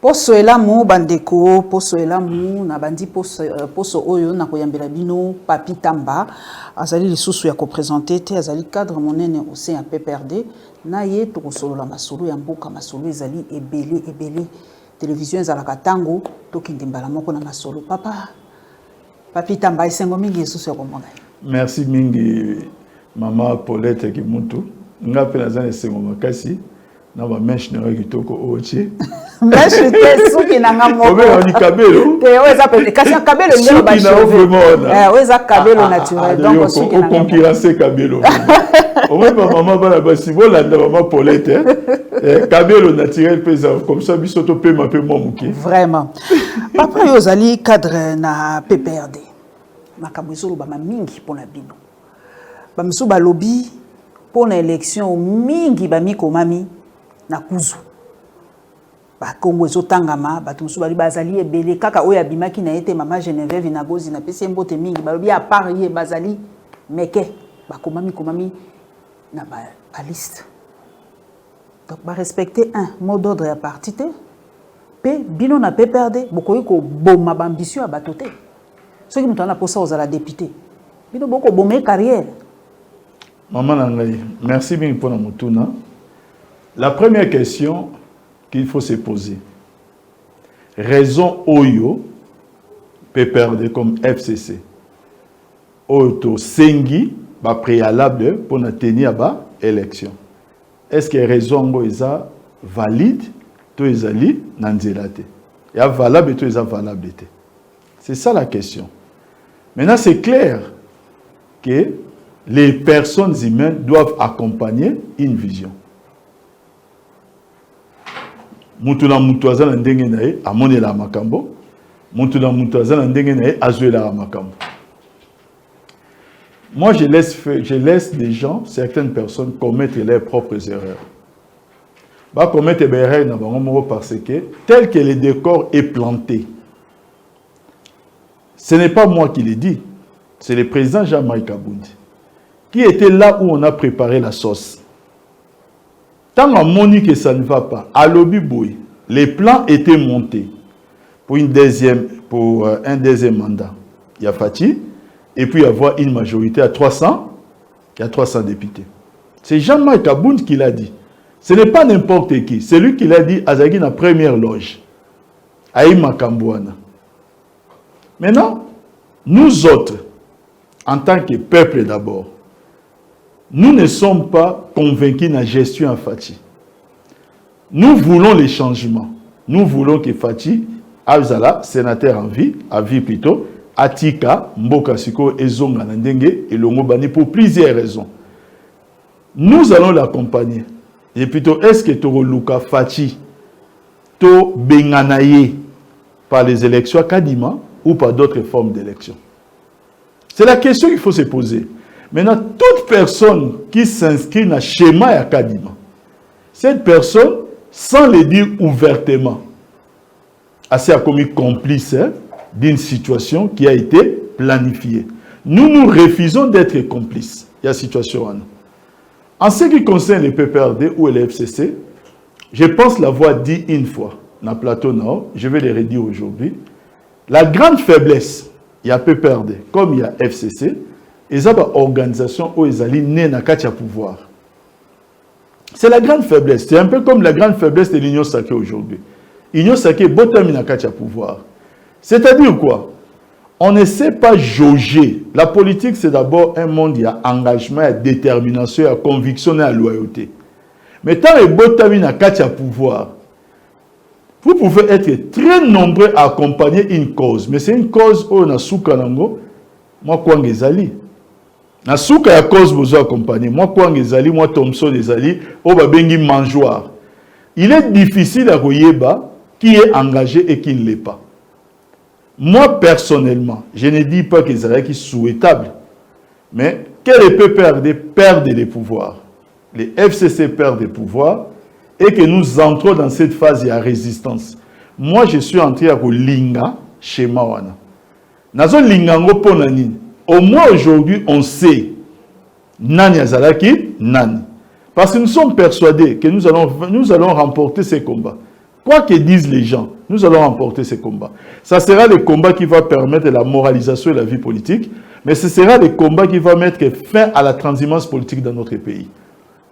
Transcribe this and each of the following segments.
Poso elamu bandeko, poso elamu na bandi poso oyo na koyambela bino Papi Tamba azali lisusu ya ko présenter te azali cadre monene au sein ya PPRD na ye to kosolo la masolo ya mboka masolo ezali ebele télévision ezalaka tango to kindimbala moko na masolo papa Papi Tamba esengo mingi lisusu ya komona. Merci mingi mama Paulette Kimuntu ngape nazana esengo makasi na ba mesh na kitoko oche mesh te suki na ngamo obe on kabelo te weza pe kasi kabelo ngelo ba chauve weza kabelo naturel donc suki na concurrencer kabelo obe ba mama bana ba sibola na mama Paulette kabelo naturel pesa comme ça bisoto pe ma pe mo muke vraiment papa yozali cadre na PPRD makamwizolo ba mingi pona bino ba msu ba lobby pona élection mingi ba mikomami na kuzu ba Kongo ezotangama bato musu bali bazali ebele kaka oyo abimaki na ete mama Geneviève na gozi na pesi mbote mingi balobi à part ye bazali meke komami na ba liste donc ba respecter un mot d'ordre ya parti te pe bino na PPRD bokoyi ko boma ba ambition ya bato te soki mutu ana posa ozala député bino boko bomé carrière. Maman Nangai, merci bien pour notre tour. La première question qu'il faut se poser, raison Oyo peut perdre comme FCC, Oyo Sengi, ba préalable pour nous tenir à l'élection. Est-ce que raison Oyo est valide, tout est ali nanzelate, et valable tout est valable. C'est ça la question. Maintenant c'est clair que les personnes humaines doivent accompagner une vision. Mutuna mutuaza na ndenge nae amonela makambo, mutuna mutuaza na ndenge nae azuela makambo. Moi je laisse des gens, certaines personnes commettre leurs propres erreurs. Ba commettre des erreurs na bango moko parce que tel que le décor est planté. Ce n'est pas moi qui le dis, c'est le président Jean-Marie Kabundi qui était là où on a préparé la sauce. Tant qu'on moni que ça ne va pas, à l'Obiboui, les plans étaient montés pour un deuxième mandat. Il y a Fati, et puis il y avoir une majorité à 300, il y a 300 députés. C'est Jean-Marc Kabound qui l'a dit. Ce n'est pas n'importe qui. C'est lui qui l'a dit à Zagui, la première loge. Aïma Kambouana. Maintenant, nous autres, en tant que peuple d'abord, nous ne sommes pas convaincus de la gestion à Fati. Nous voulons les changements. Nous voulons que Fati, Abzala, sénateur en vie, à vie plutôt, Atika, Mboka Siko, Ezonga Nandenge et Longobani pour plusieurs raisons. Nous allons l'accompagner. Et plutôt, est-ce que Toro Luka Fati, To Benganaye par les élections à Kadima ou par d'autres formes d'élections? C'est la question qu'il faut se poser. Maintenant, toute personne qui s'inscrit dans le schéma à Kadima, cette personne, sans le dire ouvertement, assez commis complice d'une situation qui a été planifiée. Nous refusons d'être complices. Il y a une situation. En ce qui concerne les PPRD ou les FCC, je pense l'avoir dit une fois dans le plateau Nord, je vais le redire aujourd'hui. La grande faiblesse, il y a PPRD comme il y a FCC, ils ont une organisation où ils allaient nés dans le pouvoir. C'est la grande faiblesse. C'est un peu comme la grande faiblesse de l'Union sacrée aujourd'hui. L'Union sacrée est bottom dans le pouvoir. C'est-à-dire quoi? On ne sait pas jauger. La politique, c'est d'abord un monde, il y a engagement, il y a détermination, il y a conviction, il y a loyauté. Mais tant que bottom dans le pouvoir, vous pouvez être très nombreux à accompagner une cause. Mais c'est une cause où on a soukanango, moi, quoi, ngezali. Na souka ya cause vous accompagner. Moi, quoi, ngezali, moi, Thomson, ngezali, au babengi mangeoire. Il est difficile à voyeba qui est engagé et qui ne l'est pas. Moi, personnellement, je ne dis pas que c'est souhaitable, mais que les PPRD perdent les pouvoirs, les FCC perdent des pouvoirs, et que nous entrons dans cette phase de résistance. Moi, je suis entré à Linga, chez Mawana. Nazo Lingango Ponanine. Au moins aujourd'hui, on sait Nani Azalaki, Nani. Parce que nous sommes persuadés que nous allons remporter ces combats. Quoi que disent les gens, nous allons remporter ces combats. Ça sera le combat qui va permettre la moralisation de la vie politique, mais ce sera le combat qui va mettre fin à la transhumance politique dans notre pays.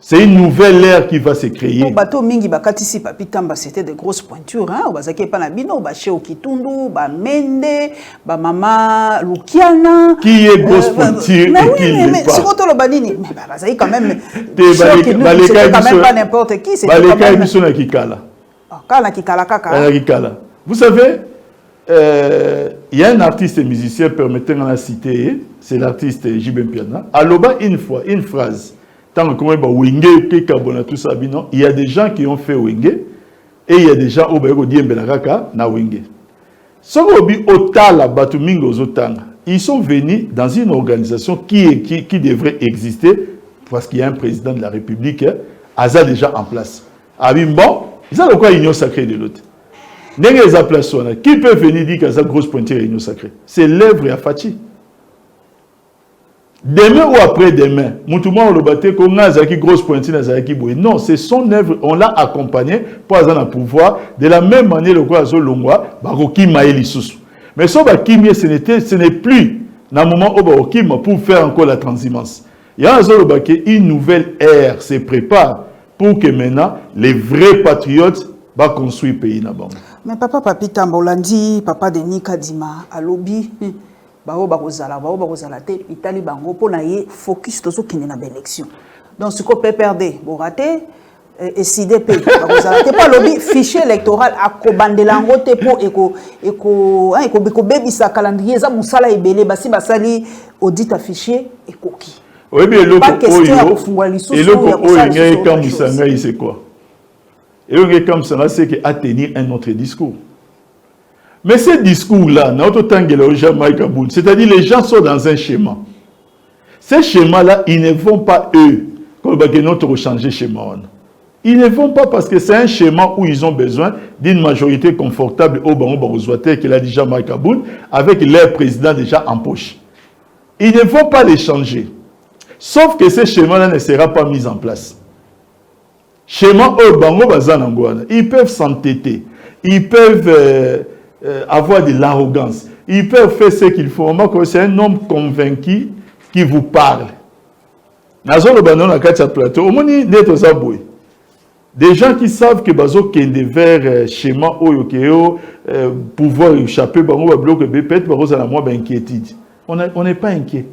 C'est une nouvelle ère qui va se créer. Au bateau mingi bakatisi papi tamba c'était de grosses pointures hein au bazaki pa na bino ba Cheo Kitundu ba Mende ba mama Lukiana qui est grosse pointure et qui n'est pas. C'est quand le banini mais bazaki quand même c'était quand même pas n'importe qui c'était quand même na Kikala. Kala Kikala kaka. Kikala. Vous savez il y a un artiste et musicien permettant de la citer, c'est l'artiste J.B. Mpiana. Aloba une fois une phrase. Tant que il y a des gens qui ont fait Wenge et il y a des gens qui ont dit na Wenge. Ils sont venus dans une organisation qui devrait exister parce qu'il y a un président de la République Aza déjà en place. Bon, ils ont quoi union sacrée de l'autre. Qui peut venir dire que ça grosse pointure union sacrée? C'est l'œuvre à Fati. Demain ou après-demain, Moutouma le batté qu'on a zaki grosse pointine à zaki boy. Non, c'est son œuvre, on l'a accompagné pour avoir un pouvoir. De la même manière, le quoi Zolongwa, Baroki Maëli Soussou. Mais ce ce n'est plus dans le moment où Baroki pour faire encore la transhumance. Il y a une nouvelle ère se prépare pour que maintenant les vrais patriotes va construire le pays. Mais papa Papi Tambolandi, papa Denis Kadima, à lobby. Bao bakozala te itali bango po na ye focus tozo kine na élection. Donc ce qu'on peut perdre bon raté et CDP bakozala te pas lobby fichier électoral a kobandelango te po eko bebisa calendrier za musala ebele basi basali audit fichier ekoki. Oui mais le c'est quoi? Et le comme ça c'est que à tenir un autre discours. Mais ce discours-là, c'est-à-dire les gens sont dans un schéma. Ces schémas-là, ils ne vont pas eux, comme notre changer schéma. Ils ne vont pas parce que c'est un schéma où ils ont besoin d'une majorité confortable au Baron Barozouater, qu'il a déjà Mike Aboun, avec leur président déjà en poche. Ils ne vont pas les changer. Sauf que ce schéma-là ne sera pas mis en place. Schéma au Baron Bazanangouana, ils peuvent s'entêter, ils peuvent avoir de l'arrogance. Ils peuvent faire ce qu'il faut. C'est un homme convaincu qui vous parle. Des gens qui savent que bazo kende vers schéma oyokeo pouvoir échapper bango bloc peut-être bazo la moi inquiétude. On n'est pas inquiet.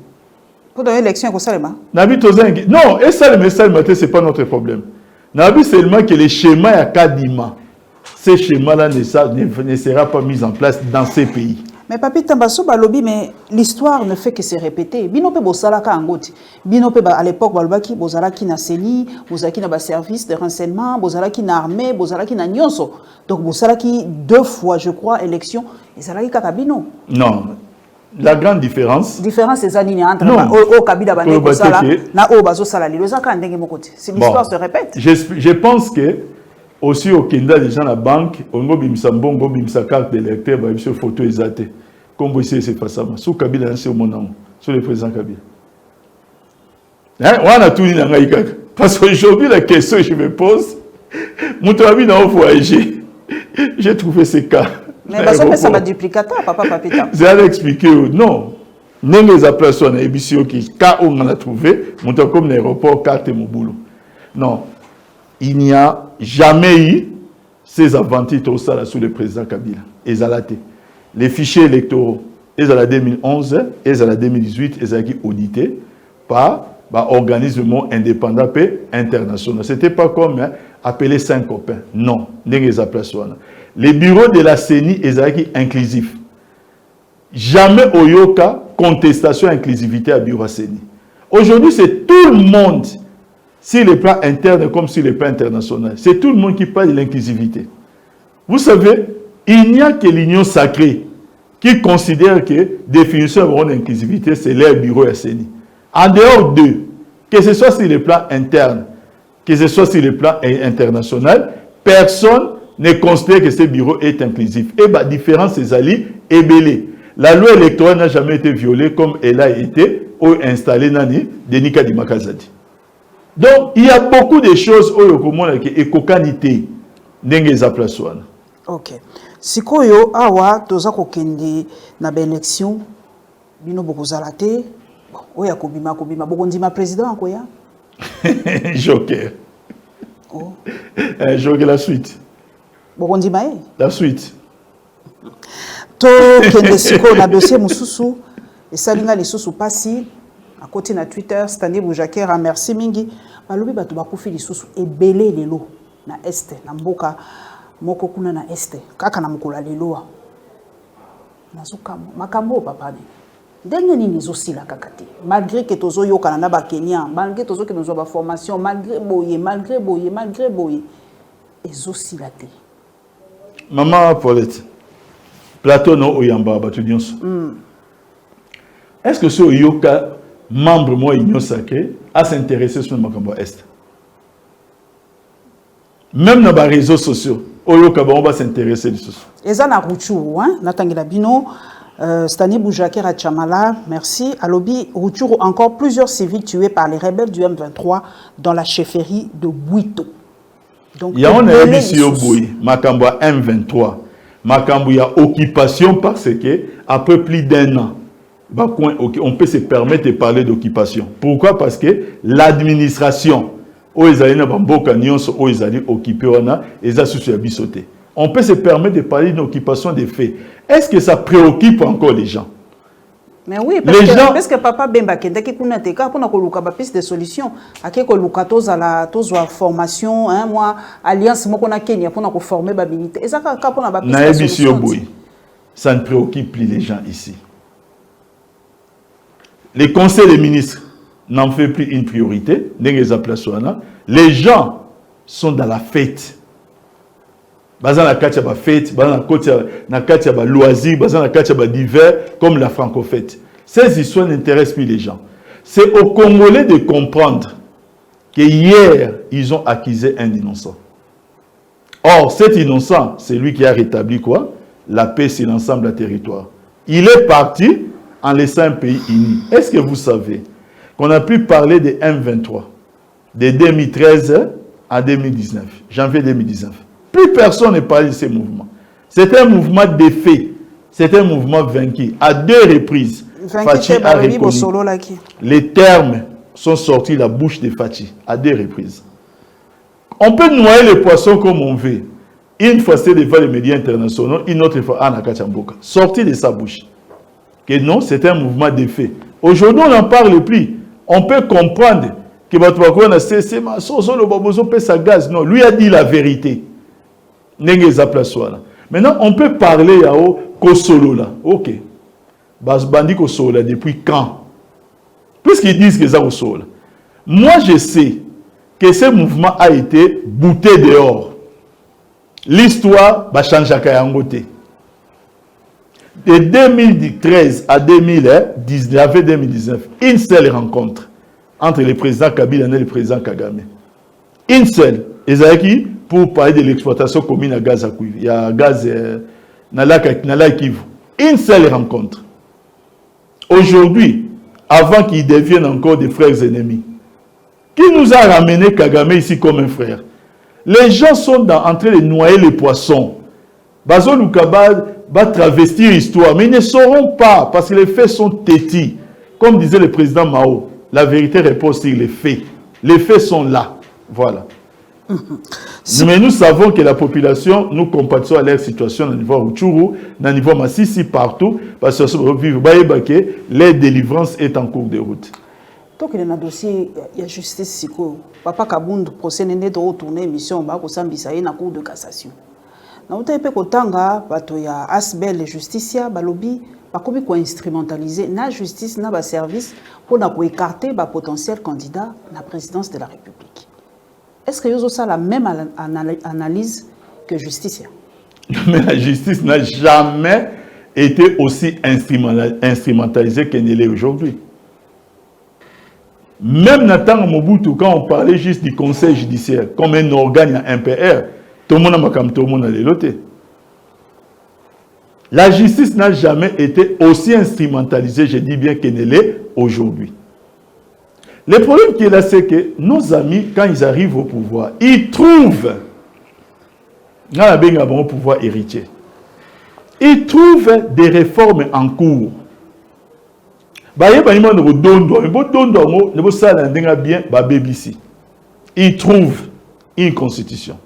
Pour donner l'élection comme ça non, et ça le message matin c'est pas notre problème. Nabi seulement que les schémas à Kadima. Ces schémas-là ne sera pas mis en place dans ces pays. Mais papi Tambasso balobi mais l'histoire ne fait que se répéter. Binope bosalaka angoti. Binope à l'époque balbaki bozalaki na seli, bozalaki na ba service de renseignement, bozalaki na armée, bozalaki na nyonso. Donc bozalaki 2 fois je crois élection et zalaki kaka bino. Non. La grande différence. Différence c'est zanini entre au kabila bane bozala na o bazo sala lilo zaka ndenge mokoti. Si l'histoire se répète. Je pense que aussi au Kenda des gens à la banque, on go bimsa bongo bimsa carte d'électeur, ba biso photo exate. Comme vous savez c'est pas ça. Sous Kabila c'est au mon sur le président Kabila. Hein, on a tout dit dans Gaïkak. Parce qu'aujourd'hui la question que je me pose, mon travail dans le voyager. J'ai trouvé ces cas. Mais parce que ça va duplicateur papa papita. J'ai expliqué non. N'est les appelations à Ebisio qui cas où on a trouvé, mon comme l'aéroport carte mon boulot. Non. Il n'y a jamais eu ces aventures au Sala sous le président Kabila. Les fichiers électoraux, ils à la 2011, ils à la 2018, ils ont été audités par organisme indépendant et international. Ce n'était pas comme appeler 5 copains. Non. Les bureaux de la CENI, ils ont été inclusifs. Jamais au Yoka, contestation inclusivité à bureau CENI. Aujourd'hui, c'est tout le monde. Sur les plans internes comme sur les plans internationaux. C'est tout le monde qui parle de l'inclusivité. Vous savez, il n'y a que l'union sacrée qui considère que définition de l'inclusivité, c'est leur bureau SNI. En dehors d'eux, que ce soit sur les plans internes, que ce soit sur les plans international, personne ne considère que ce bureau est inclusif. Et la différence, c'est Ali et Belé. La loi électorale n'a jamais été violée comme elle a été ou installée Nani de Nika Dimakazadi. Donc, il y a beaucoup de choses où il y a des cocanité. Ok. Sikoyo awa toza kokende na ba élection bino bokozala te. Oya kobima bokondima président koya. Joker. Oh. Joker la suite. Bokondima e? La suite. To kende sikoyo na dossier mususu esalinga lisusu pasi à côté na Twitter Stanley Boujakera merci mingi balobi bato bakufi lisusu ebele lelo na este na mboka moko kuna na este kaka na mukula lelo nazuka makambo papa ni ndenge nini zosila kaka te malgré que tozo yoka na ba Kenya malgré tozo que nous ba formation malgré boye ezosila te Maman Paulette plateau no oyamba batu nyonso est-ce que ce yoka membre moi union sacrée à s'intéresser sur le makambo est même dans les réseaux sociaux oyoka on va s'intéresser dessus eza na Rutshuru hein natangela bino Stanley Boujakera Chamala merci alobi Rutshuru encore plusieurs civils tués par les rebelles du M23 dans la chefferie de Bwito. Donc il y a un émission boui makambo M23 makambo ya occupation parce que après plus d'un an on peut se permettre de parler d'occupation. Pourquoi? Parce que l'administration où ils allaient occupé on peut se permettre de parler d'une occupation des faits. Est-ce que ça préoccupe encore les gens? Mais oui, parce que papa Bemba Kenda qui kuna teka pour na koluka ba piste de solution ake koluka tozala tozwa formation hein moi alliance moko na Kenya pour na ko former ba militaire ezaka ka pour na ba piste de solution. Ça ne préoccupe plus les gens ici. Les conseils des ministres n'en fait plus une priorité. Les gens sont dans la fête. Bazan la katia ba fête, bazan la katia ba loisir, bazan la katia ba d'hiver, comme la franco-fête. Ces histoires n'intéressent plus les gens. C'est aux Congolais de comprendre que hier, ils ont accusé un innocent. Or, cet innocent, c'est lui qui a rétabli quoi? La paix sur l'ensemble du territoire. Il est parti en laissant un pays uni. Est-ce que vous savez qu'on a pu parler de M23 de 2013 à 2019, janvier 2019? Plus personne ne parle de ces mouvements. C'est un mouvement défait. C'est un mouvement vaincu. À deux reprises, Fachi a reconnu. Les termes sont sortis de la bouche de Fachi. À deux reprises. On peut noyer les poissons comme on veut. Une fois c'est devant les médias internationaux, une autre fois à Nakachamboka. Sorti de sa bouche. Que non, c'est un mouvement défait. Aujourd'hui, on n'en parle plus. On peut comprendre que non, lui a dit la vérité. Maintenant, on peut parler à Kosolo là. Ok. Bandi Kosolo là depuis quand? Puisqu'ils disent que c'est Kosolo. Moi, je sais que ce mouvement a été bouté dehors. L'histoire va changer à Kayangote. De 2013 à 2019, une seule rencontre entre le président Kabila et le président Kagame. Une seule. Ezaki pour parler de l'exploitation commune à gaz à cuivre. Il y a gaz na Kivu. Une seule rencontre. Aujourd'hui, avant qu'ils deviennent encore des frères ennemis, qui nous a ramené Kagame ici comme un frère? Les gens sont en train de noyer les poissons. Bazo Lukaba va travestir l'histoire, mais ils ne sauront pas parce que les faits sont têtus. Comme disait le président Mao, la vérité repose sur les faits. Les faits sont là. Voilà. Mais nous savons que la population, nous compatissons à leur situation au niveau Rutshuru, au niveau Massissi, partout, parce que leur délivrance est en cours de route. Donc, il y a un dossier, il y a justice. Papa Kabund, procès n'est de retourner mission, il y a un cours de cassation. Dans le temps, il y a Asbel et Justicia, Balobi, il y a instrumentaliser la justice, le service pour écarter le potentiel candidat à la présidence de la République. Est-ce que vous avez la même analyse que Justicia? Mais la justice n'a jamais été aussi instrumentalisée qu'elle est aujourd'hui. Même Nathan Mobutu, quand on parlait juste du conseil judiciaire, comme un organe impérial, tout le monde a comme tout le monde a loté. La justice n'a jamais été aussi instrumentalisée, je dis bien qu'elle est aujourd'hui. Le problème qui est là, c'est que nos amis, quand ils arrivent au pouvoir, ils trouvent Dans la benga bon pouvoir héritier. Il trouve des réformes en cours. Il trouve une constitution.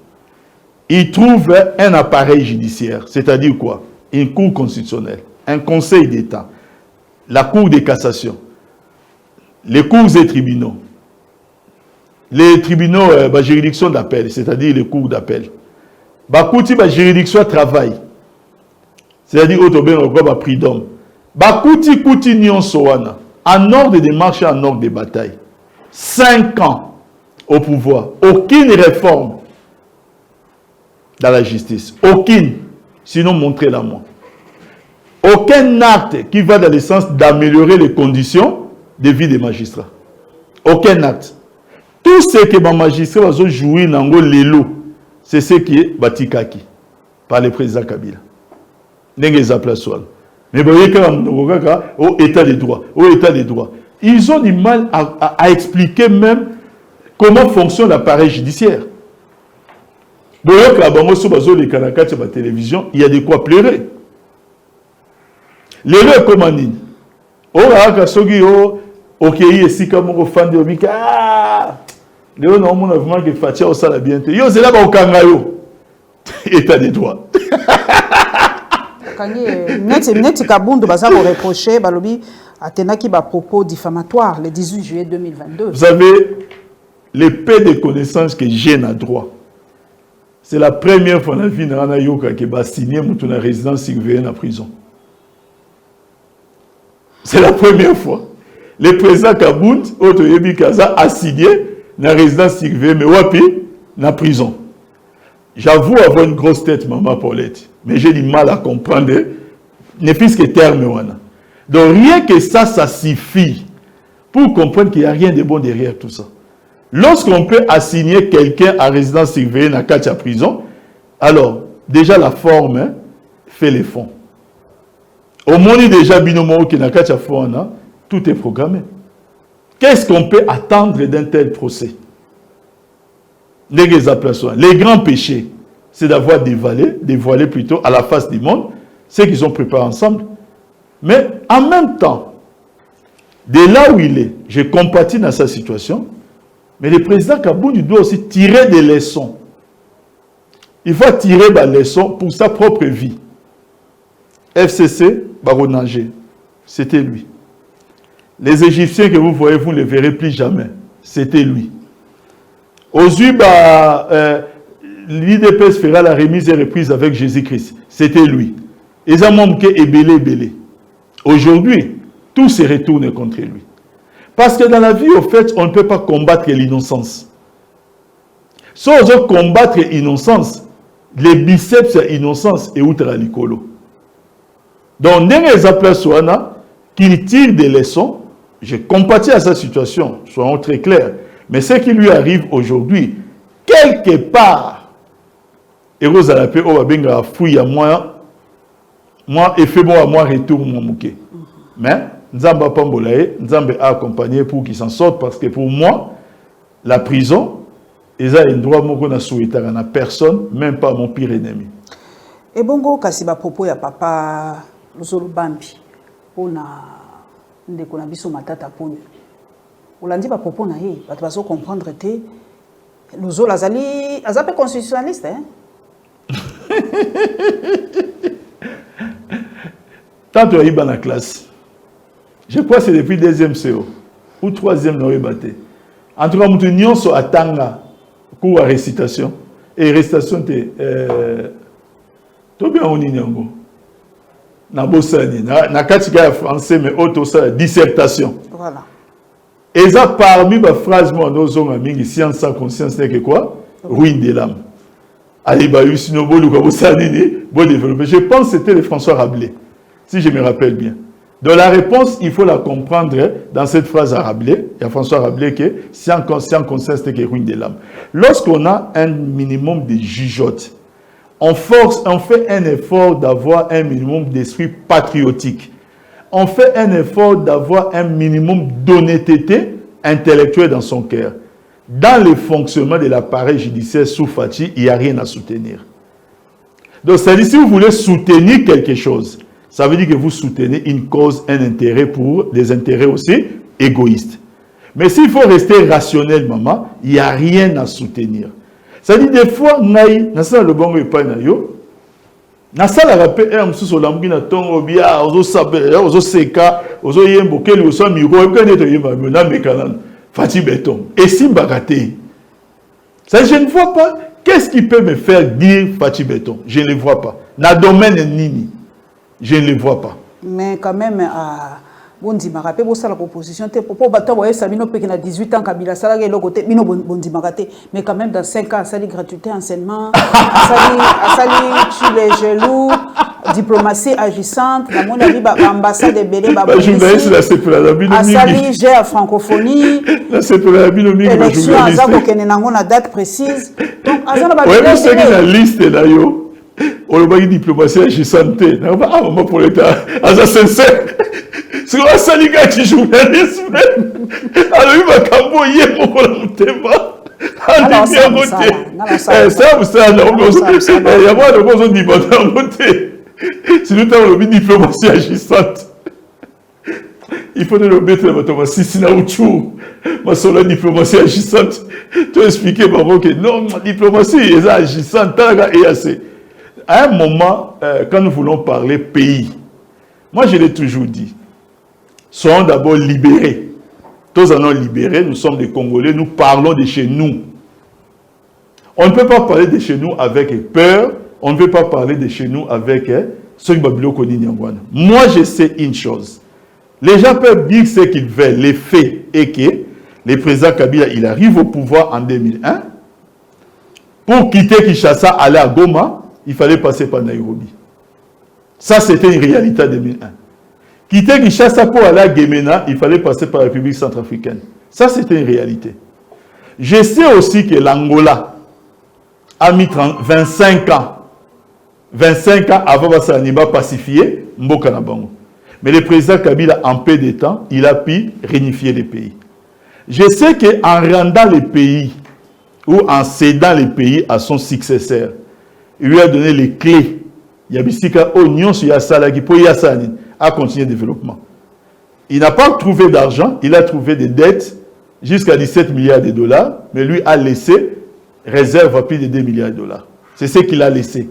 Il trouve un appareil judiciaire, c'est-à-dire quoi? Une cour constitutionnelle, un conseil d'État, la cour de cassation, les cours et tribunaux, les tribunaux, juridiction d'appel, c'est-à-dire les cours d'appel. Bakouti, juridiction travail, c'est-à-dire au prix d'homme. Bakouti, Kouti, Nyon Sowana, en ordre de marche, en ordre de bataille. 5 ans au pouvoir, aucune réforme dans la justice, aucune, sinon montrez-la-moi. Aucun acte qui va dans le sens d'améliorer les conditions de vie des magistrats. Aucun acte. Tout ce que les magistrats vont jouer dans le lot, c'est ce qui est batikaki par le président Kabila. Mais vous voyez au état des droits, ils ont du mal à expliquer même comment fonctionne l'appareil judiciaire. Vous voyez que la télévision, il y a de quoi pleurer. Les deux commandines. Oh, ok, ici comme on fan de Mika. Léo, non, on a vraiment que Fatia au sala bien. Yo, c'est là-bas au Kangayo. État des droits. Net Kabundu baza ko reprocher balobi atenaki ba propos diffamatoires le 18 juillet 2022. Vous savez, les peu de connaissances que j'ai dans droit. C'est la première fois dans la vie de Rana Yoka qui va signer une résidence surveillée en prison. C'est la première fois. Le président Kabound, Otoyebi Kaza, a signé la résidence surveillée, mais wapi, la prison. J'avoue avoir une grosse tête, maman Paulette, mais j'ai du mal à comprendre, ne fût-ce que terme. Donc rien que ça suffit pour comprendre qu'il n'y a rien de bon derrière tout ça. Lorsqu'on peut assigner quelqu'un à résidence surveillée dans la prison, alors déjà la forme fait les fonds. Au monde déjà binomo qui n'a qu'à fond, tout est programmé. Qu'est-ce qu'on peut attendre d'un tel procès? Les grands péchés, c'est d'avoir dévoilé plutôt à la face du monde ce qu'ils ont préparé ensemble. Mais en même temps, de là où il est, je compatis dans sa situation, mais le président Kabound doit aussi tirer des leçons. Il faut tirer des leçons pour sa propre vie. FCC, Baronanger, c'était lui. Les Égyptiens que vous voyez, vous ne les verrez plus jamais. C'était lui. Aujourd'hui, l'IDPS fera la remise et reprise avec Jésus-Christ. C'était lui. Ils ont manqué ébélé. Aujourd'hui, tout se retourne contre lui. Parce que dans la vie, au fait, on ne peut pas combattre l'innocence. Si on veut combattre l'innocence, les biceps innocence et outre l'icolo. Donc, dans les appels qu'il tire des leçons, je compatis à sa situation, soyons très clairs. Mais ce qui lui arrive aujourd'hui, quelque part, et vous allez appeler, oh, benga fouille à moi, et fait bon à moi, retour mon mouké. Mais, Nzamba Pambolae, Nzamba a accompagné pour qu'il s'en sorte, parce que pour moi, la prison, ils ont un droit qu'on a souhaité à personne, même pas à mon pire ennemi. Et bongo, Kasiba propos ya papa Luzolo Bambi, on a ndeko na biso matata ponyo. Olandi ba propos na ye, ba bazo comprendre te Luzolo azali azape constitutionnaliste hein. Tant tu as eu dans la classe. Je crois que c'est depuis le 2e CO ou 3e dans le bâté. En tout cas, nous tenions sur Atanga cours à récitation. Et récitation, tout bien on y est. Na bossani, na katika français, mais autre ça, dissertation. Voilà. Et ça, parmi les phrases, moi, nous avons mis science sans conscience, c'est que quoi? Ruine de l'âme. Allez, bah, sinon, bon développer. Je pense que c'était le François Rabelais, si je me rappelle bien. Donc la réponse, il faut la comprendre dans cette phrase à Rabelais. Il y a François Rabelais qui est sans conscience, c'est que ruine de l'âme. Lorsqu'on a un minimum de jugeote, on fait un effort d'avoir un minimum d'esprit patriotique. On fait un effort d'avoir un minimum d'honnêteté intellectuelle dans son cœur. Dans le fonctionnement de l'appareil judiciaire sous Fachi, il n'y a rien à soutenir. Donc, ça dit, si vous voulez soutenir quelque chose, ça veut dire que vous soutenez une cause, un intérêt pour des intérêts aussi égoïstes. Mais s'il faut rester rationnel, maman, il n'y a rien à soutenir. Ça dit, des fois, nasa le bon repas na yo, nasa la rappel, sous l'ambri na tongo bia, ozo sabe, ozo seka, ozo yembo, keli ozo miro, et quand il y a un mécanan, Fati Beton, et si mbagate. Ça, je ne vois pas, qu'est-ce qui peut me faire dire Fati Beton? Je ne le vois pas. Na domaine nini, je ne le vois pas. Mais quand même, Bondi Marapé, vous savez la proposition, pour battre, vous savez, nous payons 18 ans, Kabila, ça là, côté, mais Bondi Marapé, mais quand même dans 5 ans, ça dit gratuité, enseignement, ça dit tu les jaloux, diplomatie agissante, la mon avis, ambassade de Bélé, journaliste, là, c'est pour la Asali, j'ai à francophonie, c'est pour la élection, Azako, Kenenangona, date précise. Donc, Azana, oui, vous savez la liste là, yo, on a une diplomatie agissante, ah, maman, pour l'État, Azana, sincère. C'est quoi ça, les gars, qui journalisme? Alors, il va camboyer mon thème. Alors, ça, vous savez, il y a pas de besoin de diplomatie. Si nous avons une diplomatie agissante, il faut nous mettre la diplomatie. Si nous avons diplomatie agissante, tu as expliqué que non, la diplomatie est agissante. À un moment, quand nous voulons parler pays, moi je l'ai toujours dit, soyons d'abord libérés. Tous en ont libérés, nous sommes des Congolais, nous parlons de chez nous. On ne peut pas parler de chez nous avec peur, on ne peut pas parler de chez nous avec ceux qui ont connu Nyangwana. Moi, je sais une chose. Les gens peuvent dire ce qu'ils veulent. Les faits est que le président Kabila, il arrive au pouvoir en 2001. Pour quitter Kinshasa, aller à Goma, il fallait passer par Nairobi. Ça, c'était une réalité en 2001. Quitter Kinshasa pour aller à Gemena, il fallait passer par la République centrafricaine. Ça, c'était une réalité. Je sais aussi que l'Angola a mis 25 ans. 25 ans avant de pacifier Mboka na Bango. Mais le président Kabila, en peu de temps, il a pu réunifier les pays. Je sais qu'en rendant les pays, ou en cédant les pays à son successeur, il lui a donné les clés. Il y a Bissika Oignon sur Yassala qui peut Yassani à continuer le développement. Il n'a pas trouvé d'argent, il a trouvé des dettes jusqu'à 17 milliards de dollars, mais lui a laissé réserve à plus de 2 milliards de dollars. C'est ce qu'il a laissé.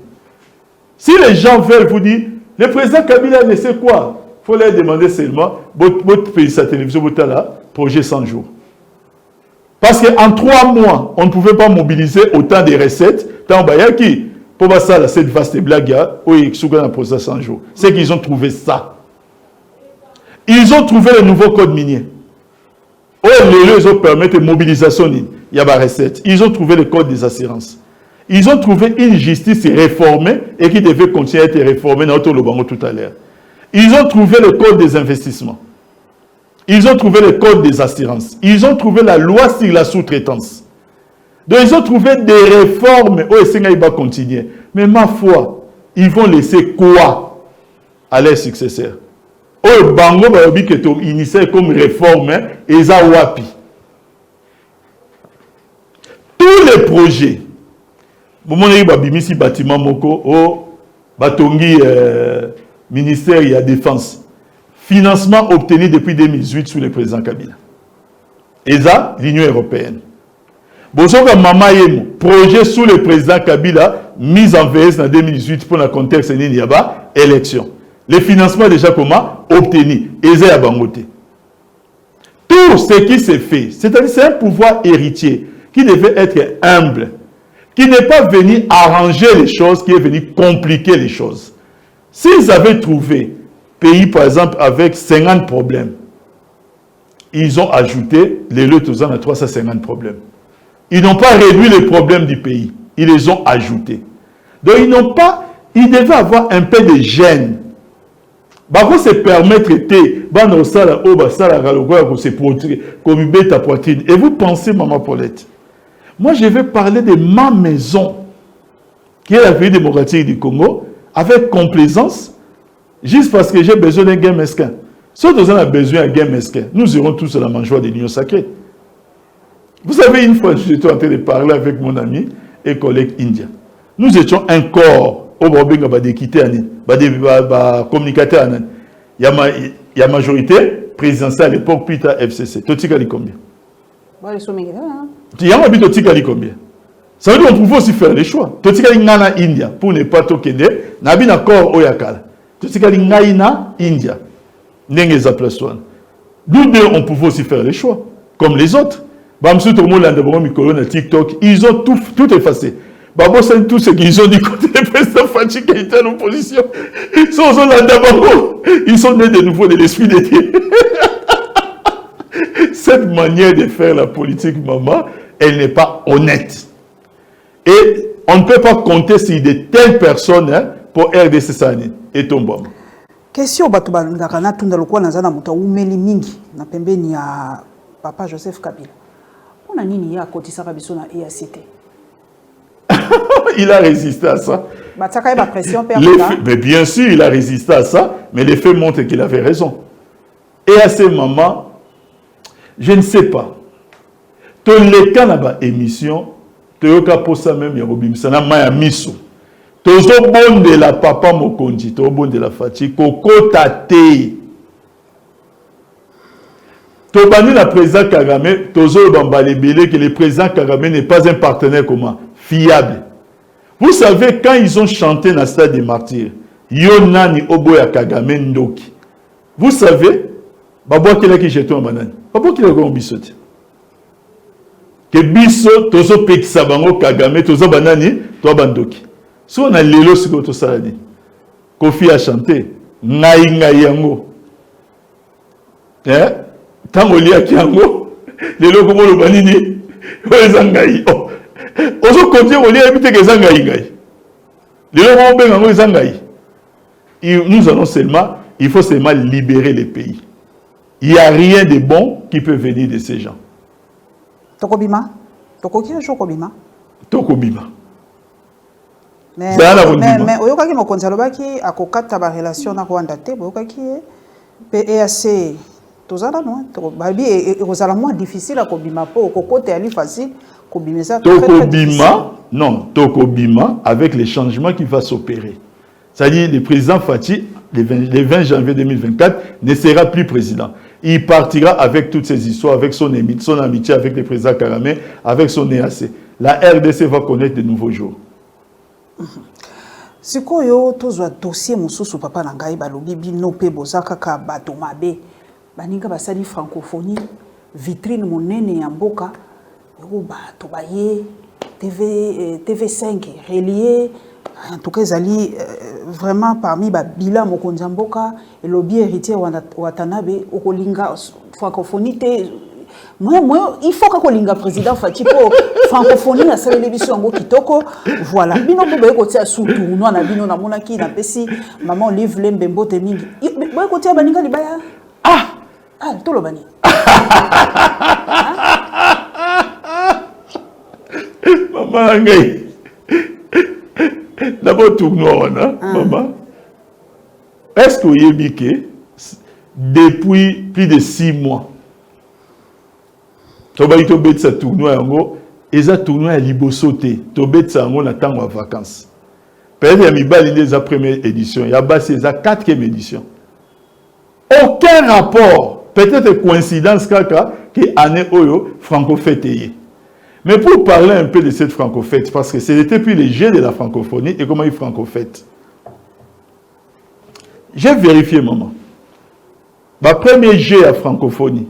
Si les gens veulent vous dire, le président Kabila a laissé quoi? Il faut leur demander seulement, votre pays, sa télévision, votre là, projet 100 jours. Parce qu'en 3 mois, on ne pouvait pas mobiliser autant de recettes, tant Bayaki, pour voir ça, cette vaste blague, oui, qui a projet 100 jours. C'est qu'ils ont trouvé ça. Ils ont trouvé le nouveau code minier. Oh, les ont permis de mobilisation, il y a des recettes. Ils ont trouvé le code des assurances. Ils ont trouvé une justice réformée et qui devait continuer à être réformée dans le Lobango tout à l'heure. Ils ont trouvé le code des investissements. Ils ont trouvé le code des assurances. Ils ont trouvé la loi sur la sous-traitance. Donc ils ont trouvé des réformes. Oh, et va continuer. Mais ma foi, ils vont laisser quoi à leurs successeurs? Oh, Bango va initié comme réforme et ça wapi. Tous les projets. Bon, mon ici bâtiment moko au batongi ministère de la défense. Financement obtenu depuis 2018 sous le président Kabila. Et ça, l'Union européenne. Bonsoir maman yemo projet sous le président Kabila mis en VS en 2018 pour le contexte ni yaba élection. Le financement déjà comment obtenu et ça bangoté. Tout ce qui s'est fait, c'est-à-dire c'est un pouvoir héritier qui devait être humble, qui n'est pas venu arranger les choses, qui est venu compliquer les choses. S'ils avaient trouvé pays, par exemple, avec 50 problèmes, ils ont ajouté les luttes à 350 problèmes. Ils n'ont pas réduit les problèmes du pays, ils les ont ajoutés. Donc ils devaient avoir un peu de gêne. Bako se permettre de bana sala oba sala galogwa ko se poitrine, ta poitrine. Et vous pensez, maman Paulette, moi je vais parler de ma maison, qui est la République démocratique du Congo, avec complaisance, juste parce que j'ai besoin d'un gain mesquin. Si nous avons besoin d'un gain mesquin, nous irons tous à la mangeoire de l'Union sacrée. Vous savez, une fois, j'étais en train de parler avec mon ami et collègue indien. Nous étions un corps au Bobenga ba d'équité ani, ba communicateur ani. Il y a majorité présidentielle à l'époque puis ta FCC. Totika li combien? Bah les sommets hein. Il y a un totika li combien? Ça veut dire qu'on pouvait aussi faire des choix. Totika li ngana India pour ne pas tokende, na bi na corps oyakala. Totika li ngaina India. Ndenge za place one. Nous deux on pouvait aussi faire des choix comme les autres. Bamsou tout le monde là mikolo na TikTok, ils ont tout effacé. Babo c'est tout ce qu'ils ont dit côté le président Fachi qui était en opposition. Ils sont là d'abord. Ils sont nés de nouveau de l'esprit de Dieu. Cette manière de faire la politique, maman, elle n'est pas honnête. Et on ne peut pas compter sur de telles personnes hein, pour RDC Sani et Tombam. Question batuba ngakana tunda lokwa nazana muta umeli mingi na pembeni ya papa Joseph Kabila. Pona nini ya kotisa biso na EACT? Il a résisté à ça. Mais bien sûr, il a résisté à ça, mais les faits montrent qu'il avait raison. Et à ces moments, je ne sais pas. Tous les cas là-bas, émission, tu as pour ça même, il y a Robim Sana, Maya Miso. Tu as bon de la papa Mokonji, tu as bon de la Fati, Koko Tate. Tu as banni la président Kagame, tu as bambalébélé que le président Kagame n'est pas un partenaire comment? Fiable. Vous savez, quand ils ont chanté dans le stade des martyrs, Yonani Oboya Kagame Ndoki. Vous savez, Babo qui est jeté en banane. Babo qui est en bisote. Que biso, tozo peksabango Kagame, tozo banani, toi bandoki. Si on a l'élo, c'est que tout ça a dit. Kofi a chanté. Ngai ngai yango. Tango liya kiango. L'élo comme le banini. Oezangai. Oh. Ozo continuer on liya éviter que zangai ngai. L'élo comme bengango zangai. Nous allons seulement, il faut seulement libérer les pays. Il n'y a rien de bon qui peut venir de ces gens. Tokobima? Tokoki un jour Kobima? Tokobima. Mais oyokaki mokonzi alobaki akokata ba relation na Rwanda te boyokaki PEAC tozala no babi ekozala moins difficile à kobima po kokote ali facile kobimesa Tokobima non Tokobima avec les changements qui va s'opérer. C'est-à-dire le président Fachi le 20 janvier 2024 ne sera plus président. Il partira avec toutes ces histoires, avec son amitié avec le président Kagame, avec son EAC. La RDC va connaître de nouveaux jours. Sikoyo tozwa dossier mususu papa na ngai balobi bino pe bozaka ka bato mabe baninga basali francophonie vitrine monene ya mboka yo bato baye TV5 relié en tout cas ezali vraiment parmi ba bilan mokonzi mboka et lobby héritier Watanabe okolinga francophonie te moi il faut que linga président Fachi pour francophonie na sala lebiso ngo kitoko voilà bino bobe ko tia sutu no na bino na monaki na pesi maman livre lembe te mingi boye ko tia baninga libaya to lo bani maman ngai d'abord tournoi wana maman est-ce que yebi que depuis plus de 6 mois Tobayi to bet sa tournoi yango eza tournoi ya liboso te to bet sa yango na tango ya vacances. Peut-être ya mibali les première édition ya basi eza 4e édition. Aucun rapport, peut-être coïncidence kaka que année oyo franco-fête est. Mais pour parler un peu de cette franco-fête parce que c'était depuis les jeux de la francophonie et comment ils franco-fête. J'ai vérifié maman. Ma premier jeu à francophonie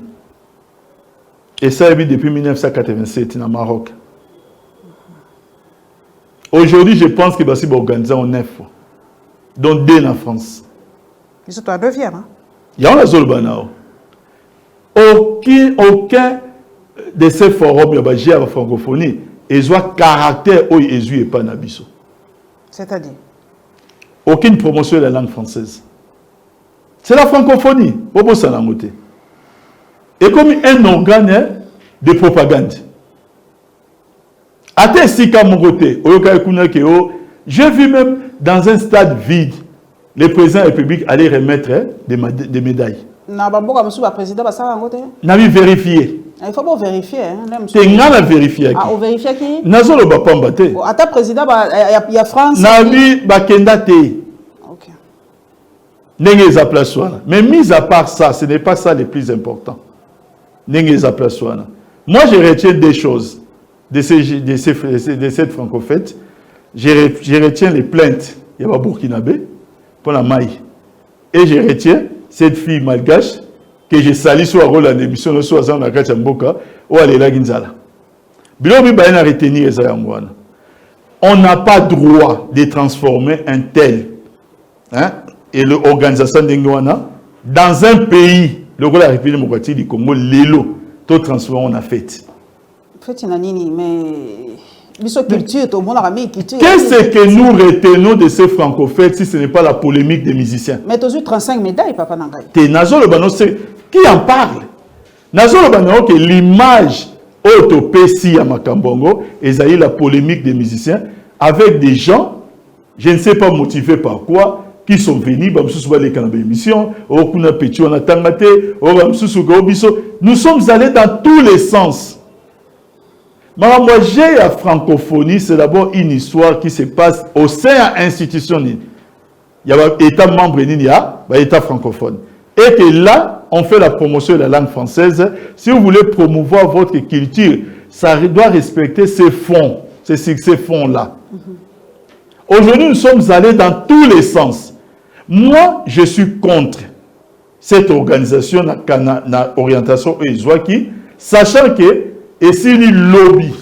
et ça depuis 1987 au Maroc. Aujourd'hui, je pense que c'est organisé en 9 fois. Donc 2 en France. Ils sont à 9e. Hein? Il y a un Zolbanao. Aucun de ces forums de la francophonie ils ont caractère où ils n'ont pas nabiso. C'est-à-dire aucune promotion de la langue française. C'est la francophonie. Et comme un organe de propagande. J'ai vu même dans un stade vide, le président de la République allait remettre des médailles. N'a vérifié. Il faut pas vérifier. Tu as vérifié. Ah, on vérifie qui? Nazolo ba pamba te. À ta président, il y a France. Nabi ba kenda te. Ok. N'engez à place wana. Mais mis à part ça, ce n'est pas ça le plus important. N'engez à place wana. Moi, je retiens des choses de cette franco-fête. Je retiens les plaintes. Il y a Burkinabé pour la maille. Et je retiens cette fille malgache que j'ai sali sur un rôle en émission de Soazan na Kachamboka ou à l'Ela Ginzala. Bilobi Bayen a retenu les Ayamouana. On n'a pas droit de transformer un tel et l'organisation d'Engouana dans un pays, le rôle de la République démocratique du Congo, l'élo, tout transformé on a fait. Fait mais qu'est-ce que nous retenons de ces franco-fêtes si ce n'est pas la polémique des musiciens? Mais tu as eu 35 médailles, papa Nangai. Qui en parle? Que l'image autopécie à Makambongo et ça y est la polémique des musiciens avec des gens, je ne sais pas motivés par quoi, qui sont venus, nous sommes allés dans tous les sens. Moi, j'ai la francophonie, c'est d'abord une histoire qui se passe au sein de l'institution. Il y a un État membre, il y a un État francophone. Et que là, on fait la promotion de la langue française. Si vous voulez promouvoir votre culture, ça doit respecter ces fonds, ces fonds-là. Aujourd'hui, nous sommes allés dans tous les sens. Moi, je suis contre cette organisation, la orientation Ezouaki, sachant que et si le lobby,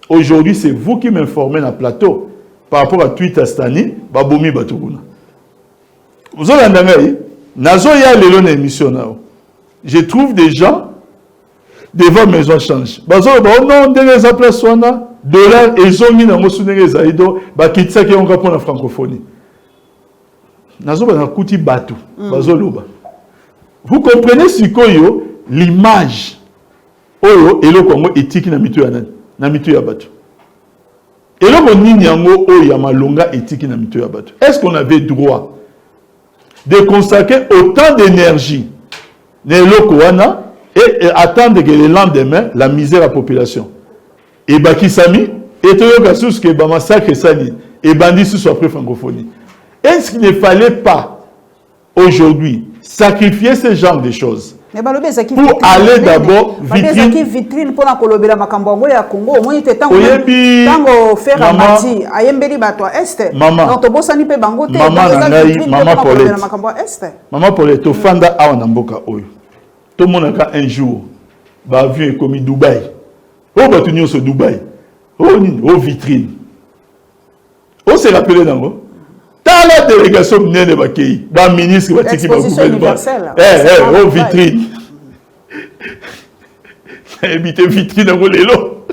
aujourd'hui c'est vous qui m'informez dans le plateau par rapport à Twitter Stani, Babomi Batougouna. Vous avez entendu, Nazoya Lelon émission. Je trouve des gens devant maison change. Bazo ba non des place wana dollar et zongi na mosunenge zaido ba kitsa ki on pour la francophonie. Nazo ba na kuti batu bazo loba. Vous comprenez sikoyo l'image oyo eloko ngo éthique na mitu ya nani na mitu ya bato eloko nini yango oyo ya malonga éthique na mitu ya bato. Est-ce qu'on avait droit de consacrer autant d'énergie na eloko wana et attendre que le lendemain la misère à la population et bakisami et toyoka sous que ba massacre sali et bandit sous après francophonie? Est-ce qu'il ne fallait pas aujourd'hui sacrifier ce genre de choses pour aller d'abord vitrine pour la Colobela Makambongo ya Congo au moins te tango faire amati ayembeli bato est donc to bosani pe bango te maman Paulette to fanda awa na mboka oyo to monaka un jour ba vu comme Dubaï o batu nyonso Dubaï o nini o vitrine o se rappeler nango dans la délégation de Bakei, dans le ministre qui va gouvernement. Oh, vitrine. Évitez vitrine dans le lot.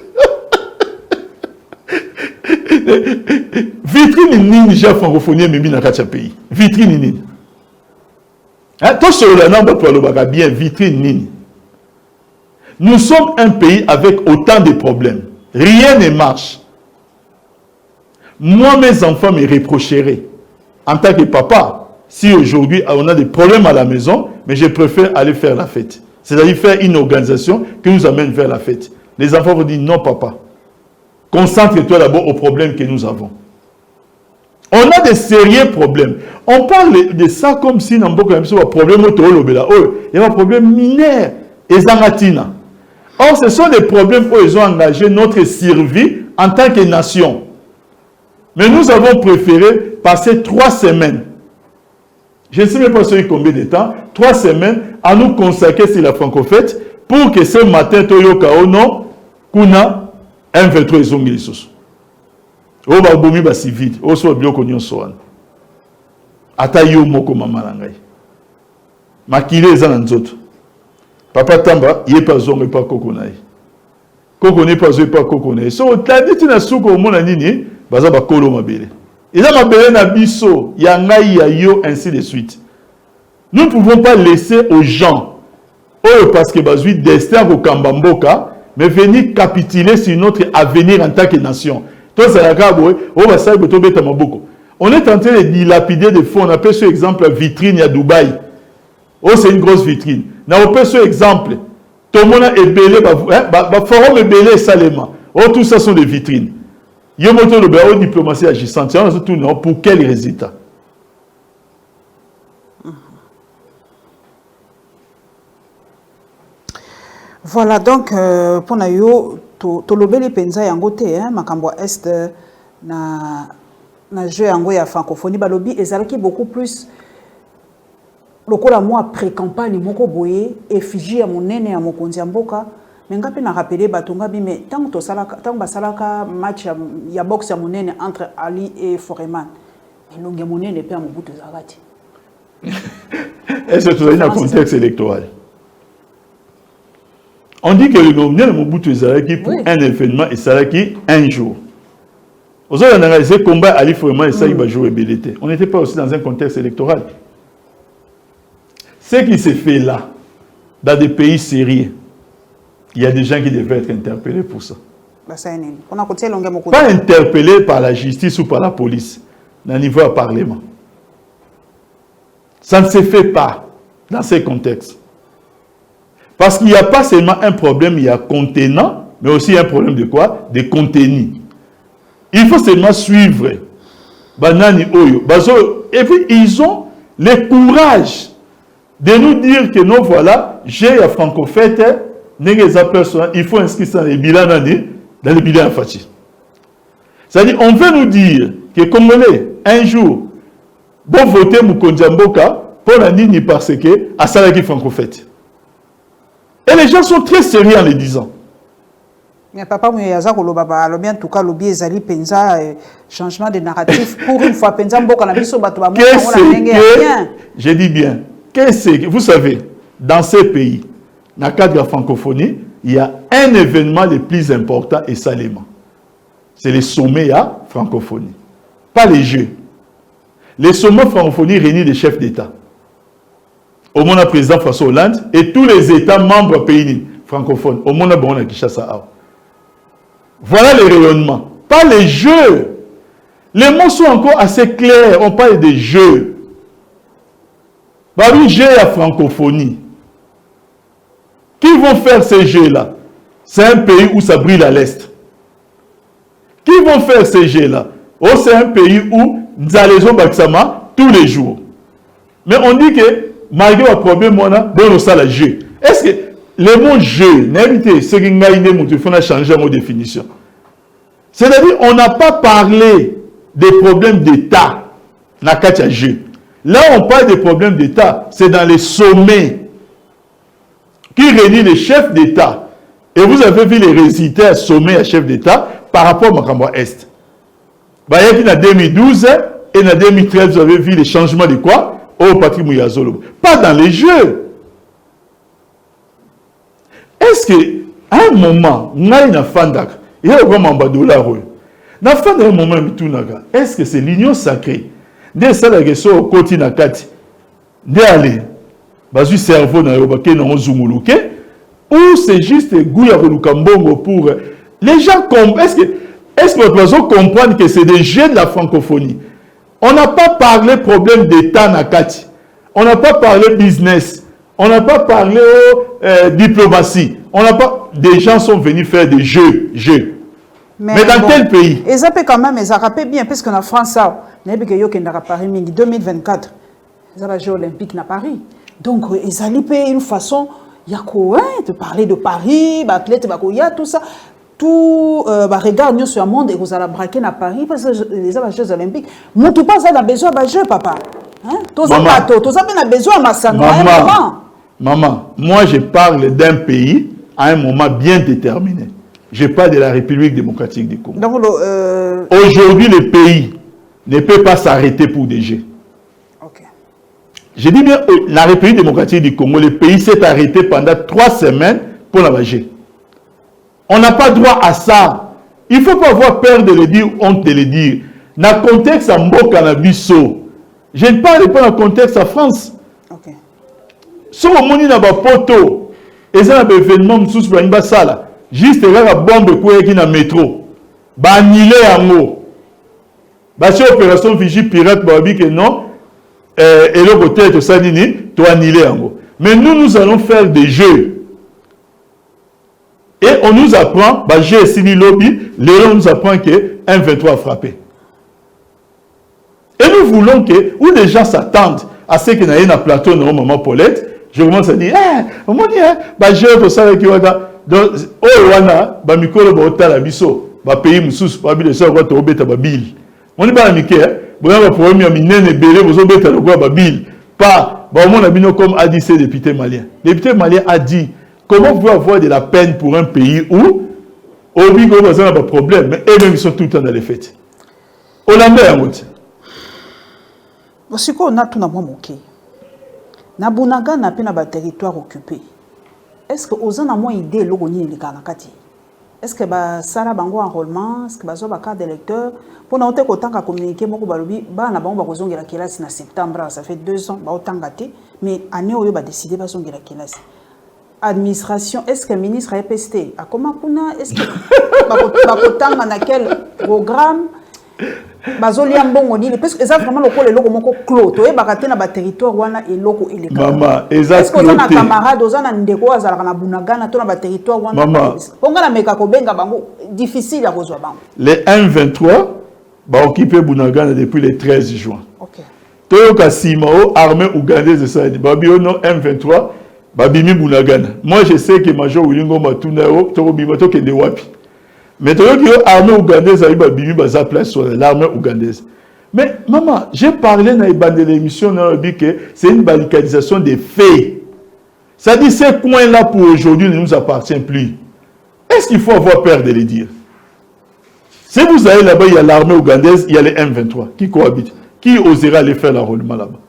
Vitrine n'est déjà francophonie, mais dans le pays. Vitrine n'est. Tout cela, on va bien vitrine n'est. Nous sommes un pays avec autant de problèmes. Rien ne marche. Moi, mes enfants me reprocheraient. En tant que papa, si aujourd'hui on a des problèmes à la maison, mais je préfère aller faire la fête. C'est-à-dire faire une organisation qui nous amène vers la fête. Les enfants vont dire non papa, concentre-toi d'abord aux problèmes que nous avons. On a des sérieux problèmes. On parle de ça comme si dans beaucoup de problèmes il y a un problème mineur et zanatina. Or ce sont des problèmes où ils ont engagé notre survie en tant que nation. Mais nous avons préféré passer 3 semaines. Je ne sais même pas sur combien de temps. 3 semaines à nous consacrer sur la franco-fête pour que ce matin, Toyoka Ono, Kuna, un 23 zongilissos. O ba bomi ba civil, o so bioko nyonso wana. Ata yo moko mama langai. Makile eza na nzoto. Papa Tamba, ye pa zongo pa koko na ye. Koko ne pa zo pa koko na ye. So tanditi na suko mona nini, baza ba kolo mabele. Eza mabele na biso, ya ngai ya yo ainsi de suite. Nous ne pouvons pas laisser aux gens, parce que bazui destin ko kambamboka, mais venir capituler sur notre avenir en tant que nation. On est en train de dilapider des fonds. On appelle ce exemple vitrine à Dubaï. Oh, c'est une grosse vitrine. On appelle ce exemple Tout le monde est belé, forum est belé salement. Oh, tout ça sont des vitrines. Il y a une diplomatie agissante. Pour quel résultat? Voilà, donc, pour nous, tout le bel penza yangote, Makambo Est, na jeu yango ya francophonie, balobi, ezalaki beaucoup plus. Lokola moi pré-campagne moko boye effigie ya monene ya mokonzi ya mboka mais ngapi na rappeler batonga bi mais tant basalaka match ya boxe ya monene entre Ali et Foreman mais longue monene pe ya mobutu zakati. Est-ce que tu as un contexte électoral? On dit que le nominal de Mobutu Ezalaki pour un événement et Salaki un jour. Aux autres, on a réalisé combat Ali Foreman et Saïba jour et BDT. On n'était pas aussi dans un contexte électoral. Ce qui s'est fait là, dans des pays sérieux, il y a des gens qui devaient être interpellés pour ça. Pas interpellés par la justice ou par la police, au niveau du Parlement. Ça ne se fait pas dans ces contextes. Parce qu'il n'y a pas seulement un problème, il y a contenant, mais aussi un problème de quoi? De contenu. Il faut seulement suivre. Banani Oyo. Et puis ils ont le courage de nous dire que non, voilà, j'ai la franco-fête, il faut inscrire ça dans les bilans dans le bilan Fati. C'est-à-dire, on veut nous dire que Congolais, un jour, bon voter Mukondjamboka pour la Nini parce que à Salaki franco-fête. Et les gens sont très sérieux en le disant. Mais papa, en tout cas, lobby ezali penza changement de narratif pour une fois penza mboka na biso bato ba je dis bien. Qu'est-ce que vous savez, dans ces pays, dans le cadre de la francophonie, il y a un événement le plus important et salement. C'est le sommet à francophonie. Pas les jeux. Les sommets francophonie réunissent les chefs d'État. Au monde, le président François Hollande et tous les États membres pays francophones. Au monde, on a Kinshasa. Voilà les rayonnements. Pas les jeux. Les mots sont encore assez clairs. On parle des jeux. Parmi jeux à francophonie. Qui vont faire ces jeux-là? C'est un pays où ça brille à l'Est. Qui vont faire ces jeux-là? Oh, c'est un pays où nous allons Baksama tous les jours. Mais on dit que malgré le problème, on a bon ça le jeu. Est-ce que le mot jeu, n'invité, ce qui m'a aidé, il faut changer mon définition. C'est-à-dire, on n'a pas parlé des problèmes d'État dans le jeu. Là, on parle des problèmes d'État, c'est dans les sommets qui réunissent les chefs d'État. Et vous avez vu les résultats sommets à chef d'État par rapport au Makambo Est. Il y a en 2012 et en 2013, vous avez vu les changements de quoi? Au Patrick Mouyazolo. Pas dans les jeux. Est-ce qu'à un moment, il y a une fandak, il y a un moment, est-ce que c'est l'union sacrée? Dès ça, la question au côté de Kati, dès aller, basu cerveau na yobake na ozumuluke, ou c'est juste gouya kolukambongo pour les gens est-ce que les gens comprennent que c'est des jeux de la francophonie? On n'a pas parlé problème d'État na Kati, on n'a pas parlé business, on n'a pas parlé diplomatie, on n'a pas. Des gens sont venus faire des jeux. Mais dans quel pays? Et ça peut quand même, ça rappelle bien, parce qu'en France, ça, il y a à Paris 2024, il y a les Jeux olympiques à Paris. Donc, ils ont une façon, il y a quoi, de parler de Paris, athlètes, il y a tout ça. Tout regarde sur le monde et vous allez braquer à Paris parce que les Jeux olympiques. Moi, tout pas ça, a besoin de jeux, papa. Tout ça, a besoin de maman. Maman, moi, je parle d'un pays à un moment bien déterminé. Je parle de la République démocratique du Congo. Aujourd'hui, le pays ne peut pas s'arrêter pour des jeux. Okay. Je dis bien, la République démocratique du Congo, le pays s'est arrêté pendant 3 semaines pour la jeu. On n'a pas droit à ça. Il ne faut pas avoir peur de le dire ou honte de le dire. Dans le contexte à Mboka na biso, je ne parle pas dans le contexte à France. Okay. Si on a un poto, et ça, un événement, juste la bombe qui est dans le métro, annulé en haut. C'est opération Vigie Pirate, que non, et le côté de Sanini, tu annulé en haut. Mais nous allons faire des jeux. Et on nous apprend, bah, j'ai signé lobby, Léon nous apprend que M23 a frappé. Et nous voulons que, où les gens s'attendent à ce qu'il y ait un plateau dans maman Paulette, je commence à dire, maman dit, bah, j'ai pour ça avec Yoda. Donc, oh, Wana, bah, Mikolo, bah, Otala, Bisso, bah, pays, Moussous, bah, Bile, ça, bah, Tobeta, bah, Bill. On n'est pas à Mickey, bah, on va pouvoir mettre un nène, belé, bah, Zobeta, bah, Bill. Pas, bah, on a mis comme a dit, c'est le député malien. Le député malien a dit, comment vous pouvez avoir de la peine pour un pays où, au Bigo, bah, ça n'a pas de problème, mais eux-mêmes, ils sont tout le temps dans les fêtes. On l'a mis en route. Parce qu'on a tout d'abord moqué. Nabunaga n'a pas de territoire occupé. Est-ce que aux gens ont moins idée de l'organisme de est-ce que ça a un enrôlement? Est-ce que ça a un carte d'électeur? Pour nous, autant qu'à communiquer, nous avons la classe en septembre, ça fait 2 ans, mais année où on a décidé de faire la classe. Administration, est-ce que le ministre a EPST? Est-ce que autant dans quel programme? Parce que ça vraiment le logo moko clos to e bakate na ba territoire wana e logo ele maman est-ce que na camarade ozana ndeko azala na bunagana to na ba territoire wana ponga na meka ko benga bango difficile à kozwa bango les M23 ba occupé bunagana depuis le 13 juin. OK Toyoka Simao armée ougandaise ça dit ba biono M23 ba bimi bunagana. Moi je sais que Major Wilingo Matunda to bima to kende wapi. Mais l'armée ougandaise a eu une place sur l'armée ougandaise. Mais maman, j'ai parlé dans l'émission que c'est une barricadisation des faits. Ça dit ces coins-là pour aujourd'hui ne nous appartient plus. Est-ce qu'il faut avoir peur de les dire? Si vous allez là-bas, il y a l'armée ougandaise, il y a les M23 qui cohabitent. Qui osera aller faire l'enrôlement là-bas?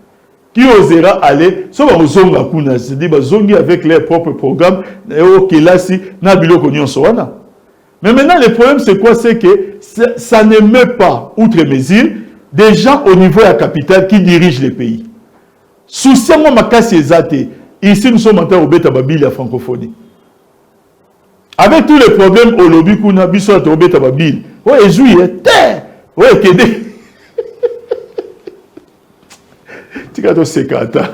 Qui osera aller, sauf aux Zonga Kuna, c'est-à-dire Zongi avec leurs propres programmes, et au Kelasi, Nabilo Konyon Soana. Mais maintenant, le problème, c'est quoi? C'est que ça ne met pas, outre mesure, des gens au niveau de la capitale qui dirigent les pays. Souciement, ma casse est ici, nous sommes en train de faire la francophonie. Avec tous les problèmes au lobby qu'on a vu sur la Tobeta Babil, ouais, joué, ouais, Kédé. Tu as tout ce cas-là.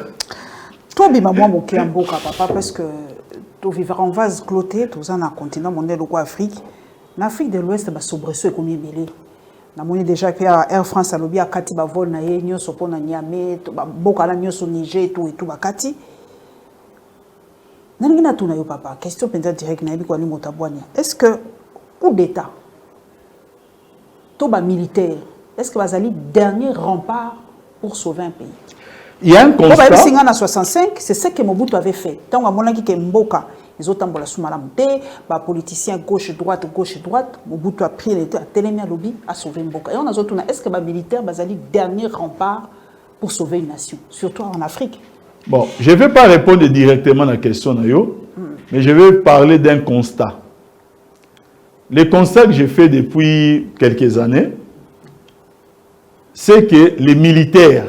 Toi, bima moi, mon cœur, papa, parce que tu vivras en vase cloté, tu es dans le continent mondial ou Afrique. En Afrique de l'Ouest, ba soubresaut est comme belé. Na moni déjà que Air France a lobby a kati ba vol na ye nyoso pona Niamey, to ba boka na nyoso Niger tout et tout ba kati. Nangi na tuna yo papa, question penza direct na yebi kwa lingo tabwania. Est-ce que coup d'état to ba militaire, est-ce que bazali dernier rempart pour sauver un pays? Il y a un constat. En 65, c'est ce que Mobutu avait fait. Tant que Monaki ke Mboka, ils ont tambola soumala monté, bah politicien gauche droite, Mobutu a pris l'état, a télémé à lobby, a sauvé Mboka. Et on a d'autres, est-ce que les militaires bazali dernier rempart pour sauver une nation, surtout en Afrique? Bon, je ne vais pas répondre directement à la question Nayo, mais je vais parler d'un constat. Le constat que j'ai fait depuis quelques années, c'est que les militaires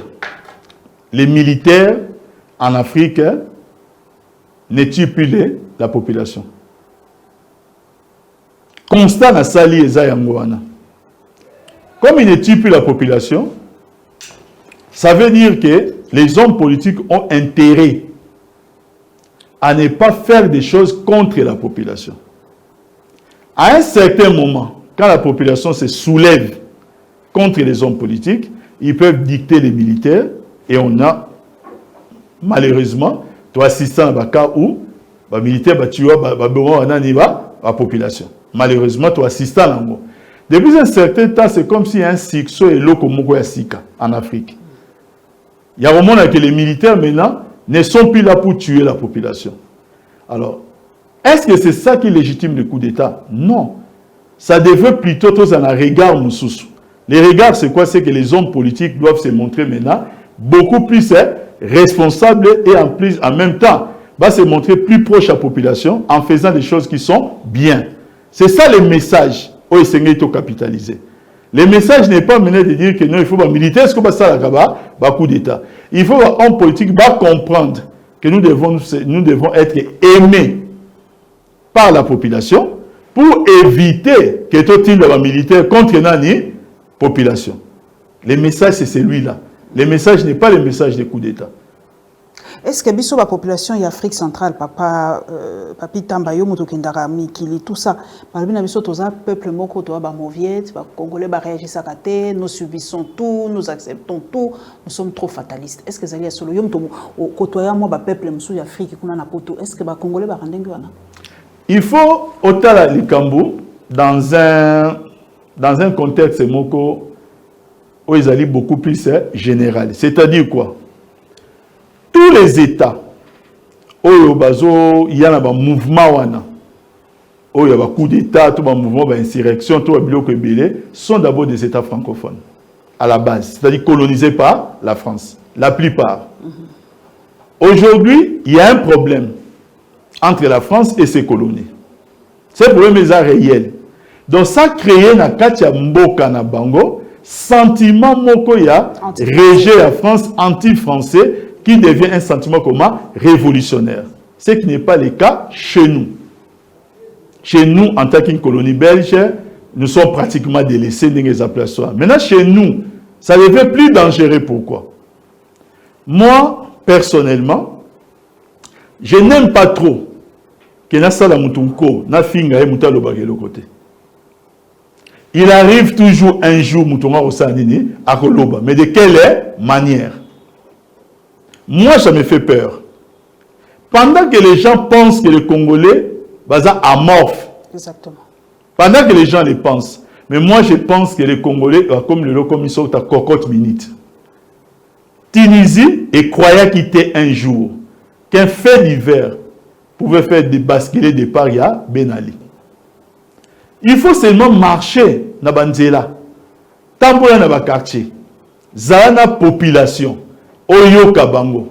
en Afrique ne tuent plus la population. Constat na sali eza yangoana. Comme ils ne tuent plus la population, ça veut dire que les hommes politiques ont intérêt à ne pas faire des choses contre la population. À un certain moment, quand la population se soulève contre les hommes politiques, ils peuvent dicter les militaires et on a malheureusement toi assistant à cas où les militaires tuent la population. Malheureusement, toi assistant à depuis un certain temps, c'est comme si un succès est loco en Afrique. Il y a un moment que les militaires maintenant ne sont plus là pour tuer la population. Alors, est-ce que c'est ça qui légitime le coup d'État? Non. Ça devrait plutôt être un regard moussous. Les regards, c'est quoi? C'est que les hommes politiques doivent se montrer maintenant beaucoup plus responsables et en même temps, se montrer plus proche de la population en faisant des choses qui sont bien. C'est ça le message où ils sont capitalisés. Le message n'est pas mené de dire que non, il faut pas militaire, est-ce que ça va coup d'État. Il faut un politique comprendre que nous devons être aimés par la population pour éviter que tout le militaire contre la population. Le message, c'est celui-là. Le message n'est pas le message des coups d'État. Est-ce que biso la population y Afrique centrale papa papi tamba yo moto kendara mikili tout ça balbina biso toza peuple moko to ba moviette ba congolais ba réagir ça kate nous subissons tout nous acceptons tout nous sommes trop fatalistes est-ce que ça y solo yo moto kotoya moi ba peuple musu ya Afrique kuna na poto est-ce que ba congolais ba rendengi wana il faut otala likambo dans un contexte moko où ils allaient beaucoup plus général, c'est-à-dire quoi? Tous les États où il y a un mouvement, où il y a un coup d'État, tout un mouvement d'insurrection, tout un bloc ébélé, sont d'abord des États francophones, à la base, c'est-à-dire colonisés par la France, la plupart. Aujourd'hui, il y a un problème entre la France et ses colonies. Ce problème est réel. Donc ça crée na katia mboka na bango sentiment moko ya rejet la France anti-français qui devient un sentiment comment révolutionnaire. Ce qui n'est pas le cas chez nous. Chez nous, en tant qu'une colonie belge, nous sommes pratiquement délaissés dans les applaudissements. Maintenant, chez nous, ça devient plus dangereux. Pourquoi? Moi, personnellement, je n'aime pas trop que na sala mutunko na finga e mutalo bagelo côté. Il arrive toujours un jour mutunga osanini à Koloba, mais de quelle manière? Moi, ça me fait peur. Pendant que les gens pensent que les Congolais sont amorphes. Exactement. Pendant que les gens les pensent. Mais moi, je pense que les Congolais, comme le commissaire à cocotte minute. Tunisie et croyait quitter un jour qu'un fait divers pouvait faire basculer des paris à Ben Ali. Il faut seulement marcher dans Banzela. Tambola dans le quartier. Zana population. Oyo Kabango.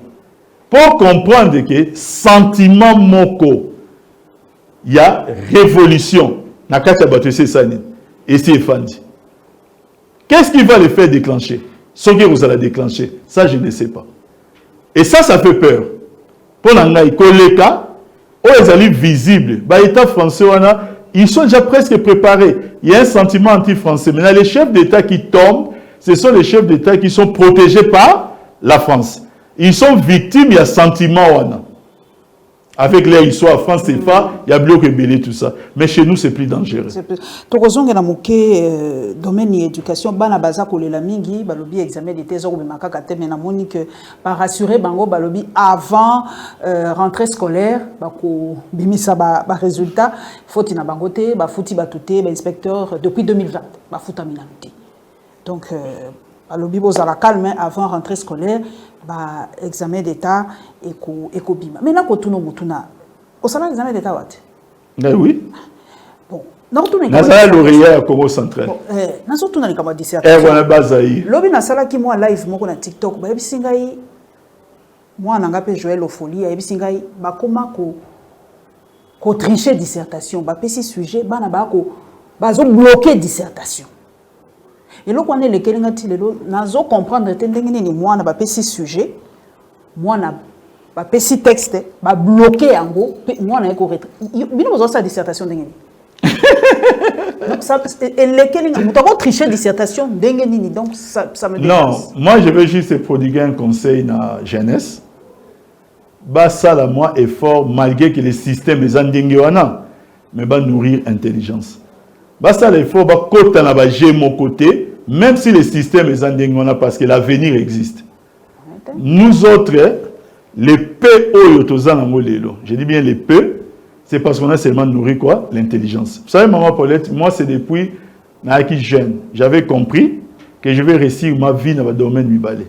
Pour comprendre que sentiment moko, il y a révolution. Et c'est Fandi. Qu'est-ce qui va le faire déclencher? Ce que vous allez déclencher, ça je ne sais pas. Et ça fait peur. Pour l'angaï, koleka, ils allaient visibles. L'État français, ils sont déjà presque préparés. Il y a un sentiment anti-français. Maintenant, les chefs d'État qui tombent, ce sont les chefs d'État qui sont protégés par la France. Ils sont victimes, il y a sentiment. Avec les histoires France, c'est pas, il y a bloc et belé, tout ça. Mais chez nous, c'est plus dangereux. Tokozonga na moké domaine éducation, bana baza kolela mingi, balobi examen d'été zo bemaka kate mais na moni que par rassurer bango balobi avant rentrée scolaire, bako bimisa ba résultat, foti na bangote, ba foti batuté, ba inspecteur depuis 2020, ba futa minamité. Donc balobi bozala calme avant rentrée scolaire. Bah, examen d'état et bima. Mais là, quand on a au salaire examen d'état, oui. Bon, non, tout n'est pas. Nazala l'oreiller à Congo central. Nous sommes tous dans les camarades dissertation. Voilà bazaï. L'objet na sala qui moi live moi na TikTok, bah ebisingai moi na ngape Joël Ofolie, ebisingai ba comment ko tricher dissertation, ba pesi sujet, ba na ba ko bazo bloquer dissertation. Et là, on est les Kéringati, nous comprendre que moi, on a si sujet, moi, on a si texte, on a bloqué en gros, moi, on a correct. Bien, vous avez sa dissertation. Donc, les Kéringati, vous avez triché dissertation, donc ça me dépasse. Non, moi, je veux juste prodiguer un conseil à la jeunesse. Ça, là, moi, effort, malgré que les systèmes sont en mais va nourrir l'intelligence. Ça, l'effort, va côté à la mon côté. Même si le système est en parce que l'avenir existe. Nous autres, les peu, je dis bien les peu, c'est parce qu'on a seulement nourri quoi? L'intelligence. Vous savez, maman Paulette, moi c'est depuis que je suis jeune. J'avais compris que je vais réussir ma vie dans le domaine du ballet.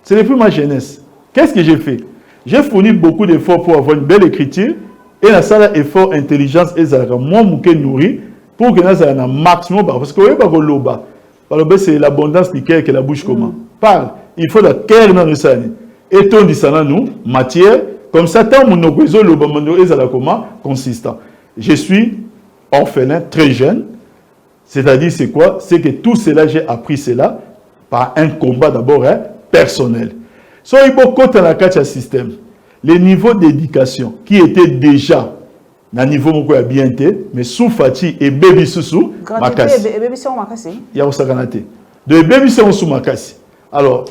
C'est depuis ma jeunesse. Qu'est-ce que j'ai fait? J'ai fourni beaucoup d'efforts pour avoir une belle écriture et la salle effort, intelligence et ça. Moi, je nourri. Pour que nous ayons un maximum, parce que c'est l'abondance du cœur que la bouche comment. Parle, il faut la cœur dans le sang. Et ton dit ça nous, matière, comme ça, tant mon oiseau, le bamando est comment consistant. Je suis orphelin, très jeune. C'est-à-dire, c'est quoi? C'est que tout cela, j'ai appris cela par un combat d'abord personnel. So, il faut que dans le système, les niveaux d'éducation qui étaient déjà na niveau moko ya bien té mais sous fati et baby sous makasi. Baby sous makasi. Ya osakanate. De baby sous makasi. Alors,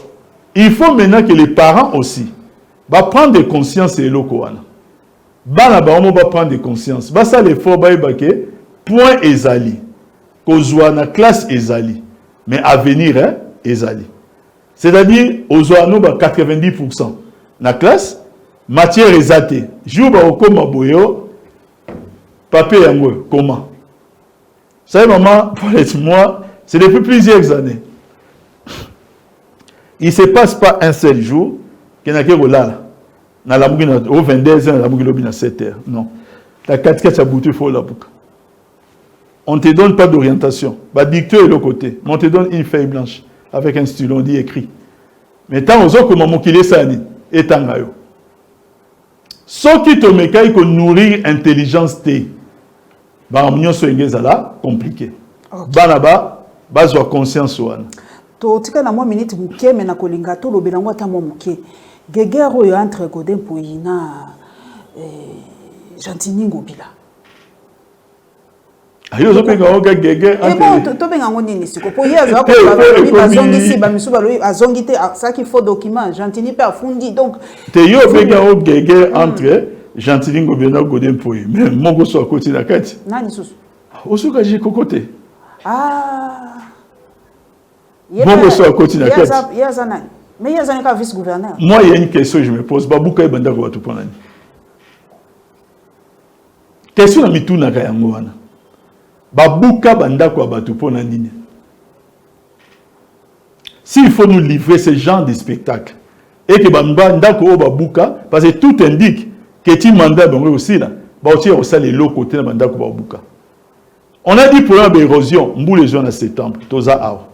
Il faut maintenant que les parents aussi va prendre des consciences et l'okoana. Bana ba va prendre des consciences. Ba ça l'effort ba ibake point ezali. Kozwa na classe ezali. Mais à venir hein, ezali. C'est-à-dire ozwa no ba 90% na classe matière ezate. Jour ba okoma boyo papier yango comment. Ça maman pour moi, c'est depuis plusieurs années. Il ne se passe pas un seul jour qu'il y a quelqu'un là. Au 22 ans, il y a 7 heures. Non. La 4 ça boutique, il faut la boucle. On ne te donne pas d'orientation. Le dicteur est de l'autre côté. Mais on te donne une feuille blanche avec un stylo, on dit écrit. Mais tant aux autres, comment qu'il est ça, et tant à eux. Ce qui te met qu'à nourrir intelligence, c'est compliqué. Banaba, base de conscience. To tika na mwa minute muke me na kolinga to lobela ngwa ta mwa muke guerre oyo entre Godin Pouy na Gentini Ngobila ayo zo penga oga guerre entre to benga ngoni ni siko po ya za ko ba bazongisi ba misuba lo azongite ça qu'il faut document Gentini pe afundi donc te yo penga o guerre entre Gentini Ngobila na Godin Pouy mais mongo so côté na kati nani susu osuka ji kokote bon, ça continue à mais il y a un vice-gouverneur. Moi, il y a une question que je me pose. Babouka et Banda ko tout prendre. Question na mitu na kayango wana. Babouka Banda ko batu pona nini. S'il faut nous livrer ce genre de spectacle et que Banda ko Babouka parce que tout indique que tu mandat donc aussi là, ba aussi au sale l'autre côté na Banda ko Babouka. On a dit pour l'érosion, mbou les gens en septembre, toza awa.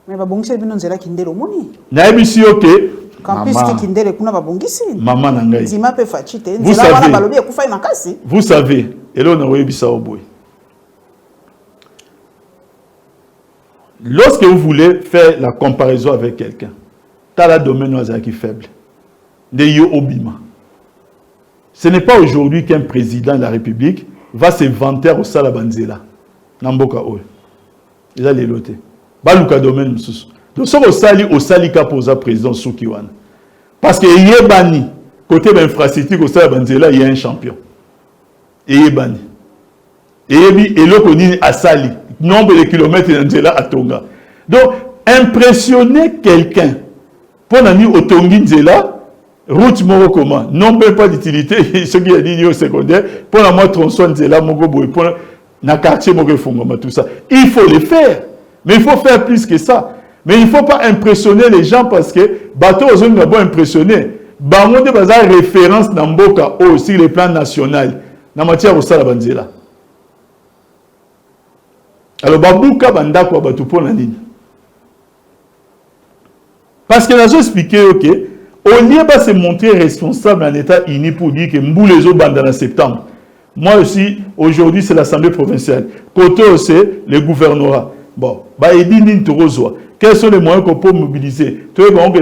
Mais babongisi bino nzela kindelo moni. Na ebisi yoke campus ki kindele kuna babongisi. Maman na ngai. Zima pe fachite nzela wana balobi ekufa makasi. Vous savez, et là on a ebisa oboy. Lorsque vous voulez faire la comparaison avec quelqu'un, t'as la domaine qui est faible. De yo obima. Ce n'est pas aujourd'hui qu'un président de la République va se vanter au Salabanzela. Namboka oy. Il a les lotés. Baluka domaine mususu. Donc ça au sali ka posa président Soukiwana. Parce que yebani côté de l'infrastructure au Salabanzela il y a un champion. Et yebani. Et yebi eloko nini asali nombre de kilomètres d'Angela à Tonga. Donc impressionner quelqu'un pour nani otongi nzela route moko comment non pas d'utilité ce qui a dit au secondaire pour la moi tronçon nzela moko boy pour na quartier moko fongoma tout ça. Il faut le faire. Mais il faut faire plus que ça. Mais il ne faut pas impressionner les gens parce que bateau aux hommes bon impressionner. Bango de bazar référence dans Mboka aussi le plan national. Na matière au Salabanzela. Alors Babouka banda kwa batu pour la ligne. Parce que là j'ai expliqué OK, au lieu de se montrer responsable en état uni pour dire que mbou les autres banda en septembre. Moi aussi aujourd'hui c'est l'Assemblée provinciale. Côté aussi le gouvernorat. Bon, quels sont les moyens qu'on peut mobiliser? Non,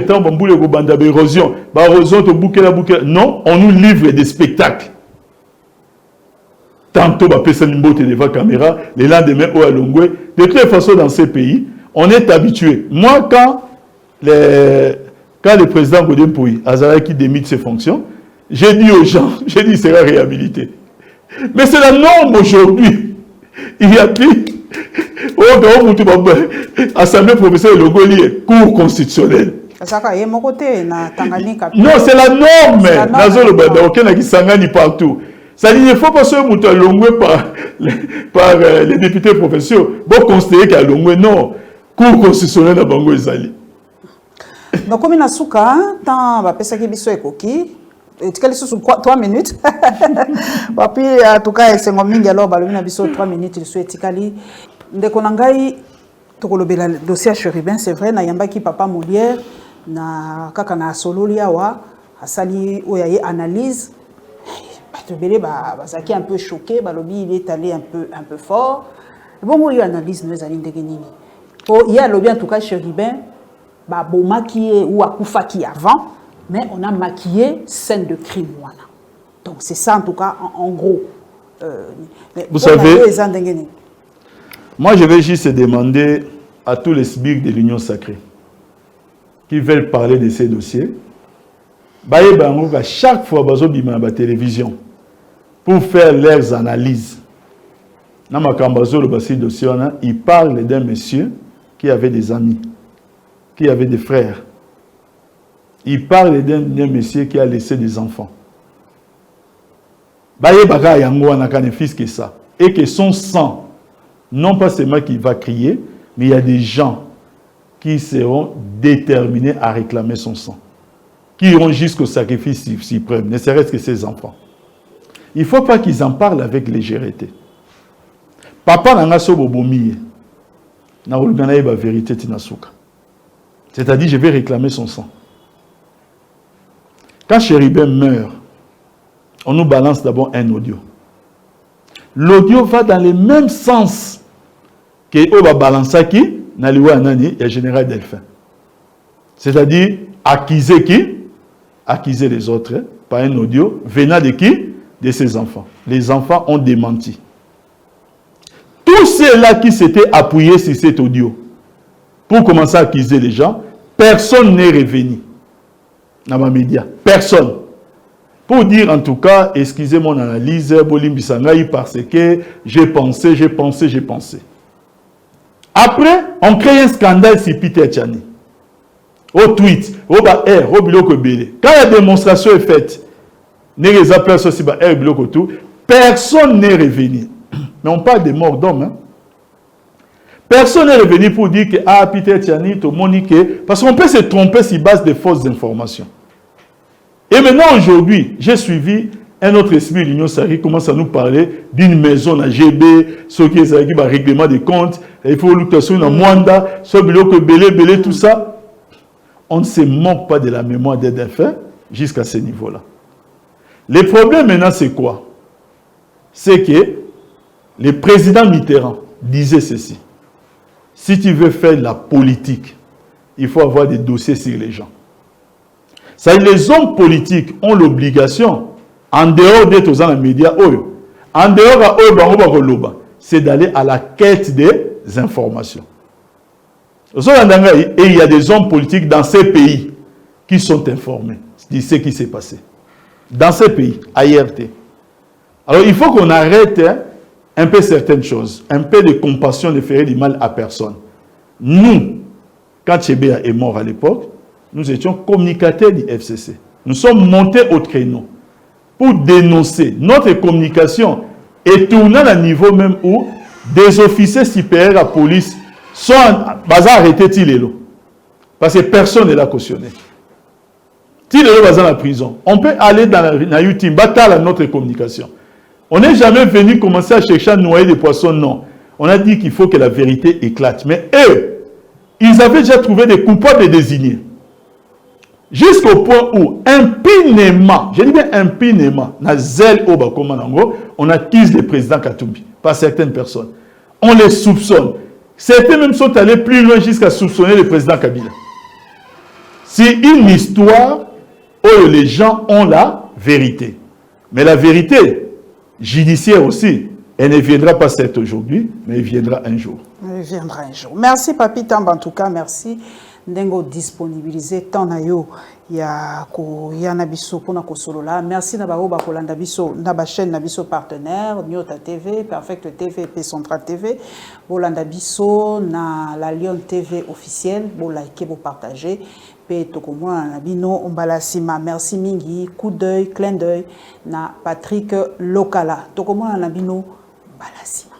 on nous livre des spectacles. Tantôt, devant la caméra, les lendemains, de toute façon, dans ces pays, on est habitué. Moi, quand le président Godin Pouy qui démite ses fonctions, j'ai dit aux gens, il sera réhabilité. Mais c'est la norme aujourd'hui. Il y a plus. Assemblée provinciale de cour constitutionnelle. Non, c'est la norme. Partout. Ça dit, il ne faut pas se monter par les députés provinciaux. Bon, considérer qu'il y a Longwe, non. Cour constitutionnelle à Bango Ezali. Donc, comme il y a souka, tant va penser qu'il y a coquille. Tu as 3 minutes. Puis, en tout cas, c'est un mingi alors, il y a 3 minutes. Il souhaite Tikali. Ndeko nangai tokolobela dossier Chérubin, c'est vrai na yambaki papa Molière na kaka na sololi awa asali oyaye analyse batobele bazaki un peu choqué balobi il est allé un peu fort bon moi analyse nous ali ndenge nini po il y a lobi en tout cas Chérubin ba bo maquillé ou akufaki avant mais on a maquillé scène de crime wana donc c'est ça en tout cas en gros vous savez moi, je vais juste demander à tous les sbires de l'Union sacrée. qui veulent parler de ces dossiers, à chaque fois, ils ont la télévision pour faire leurs analyses. Dans le dossier, il parle d'un monsieur qui avait des amis, qui avait des frères. Il parle d'un monsieur qui a laissé des enfants. Fils que ça. Et que son sang, non pas seulement qu'il va crier, mais il y a des gens qui seront déterminés à réclamer son sang, qui iront jusqu'au sacrifice suprême, ne serait-ce que ses enfants. Il ne faut pas qu'ils en parlent avec légèreté. Papa n'a pas bobomi, n'a pas la vérité tinasuka. C'est-à-dire, je vais réclamer son sang. Quand Chéribin meurt, on nous balance d'abord un audio. L'audio va dans le même sens que Oba Balansaki, Naliwa Nani et Général Delphin. C'est-à-dire, accuser qui? Accuser les autres par un audio venant de qui? De ses enfants. Les enfants ont démenti. Tous ceux-là qui s'étaient appuyés sur cet audio pour commencer à accuser les gens, personne n'est revenu dans ma média. Personne. Pour dire en tout cas, excusez mon analyse, parce que j'ai pensé. Après, on crée un scandale sur Peter Tchani. Au tweet, au air, au biloko belé. Quand la démonstration est faite, personne n'est revenu. Mais on parle des morts d'hommes. Hein? Personne n'est revenu pour dire que Peter Tchani, parce qu'on peut se tromper sur base de fausses informations. Et maintenant, aujourd'hui, j'ai suivi un autre esprit de l'Union Sahara qui commence à nous parler d'une maison à GB, ce qui est un règlement des comptes, il faut lutter sur une Mwanda, ce biloko belé, tout ça. On ne se moque pas de la mémoire des défunts jusqu'à ce niveau-là. Le problème maintenant, c'est quoi? C'est que le président Mitterrand disait ceci. Si tu veux faire la politique, il faut avoir des dossiers sur les gens. Ça, les hommes politiques ont l'obligation, en dehors d'être dans les médias, en dehors de c'est d'aller à la quête des informations. Et il y a des hommes politiques dans ces pays qui sont informés de ce qui s'est passé. Dans ces pays, à IRT. Alors il faut qu'on arrête un peu certaines choses, un peu de compassion ne ferait du mal à personne. Nous, quand Tchébéa est mort à l'époque, nous étions communicateurs du FCC. Nous sommes montés au créneau pour dénoncer notre communication et tourner à un niveau même où des officiers supérieurs à la police sont arrêtés Tilelo. Parce que personne ne l'a cautionné. Tilelo va dans la prison. On peut aller dans la YouTube, bataille notre communication. On n'est jamais venu commencer à chercher à noyer des poissons, non. On a dit qu'il faut que la vérité éclate. Mais eux, ils avaient déjà trouvé des coupables désignés. Jusqu'au point où, impunément, je dis bien impunément, on accuse le président Katumbi par certaines personnes. On les soupçonne. Certains même sont allés plus loin jusqu'à soupçonner le président Kabila. C'est une histoire où les gens ont la vérité. Mais la vérité judiciaire aussi, elle ne viendra pas certes aujourd'hui, mais elle viendra un jour. Elle viendra un jour. Merci Papi Tamba, en tout cas, merci. Ndengo disponibiliser tant na yo ya nabiso pona ko solola. Merci na ba kolanda biso na ba chaîne nabiso partenaire Nyota TV, Perfect TV et Central TV. Bolanda biso na la Lion TV officielle, bo liker, bo partager. Pe tokomwa na bino ombalasima. Merci mingi, coup d'œil, clin d'œil na Patrick Lokala. Tokomwa na bino balasima.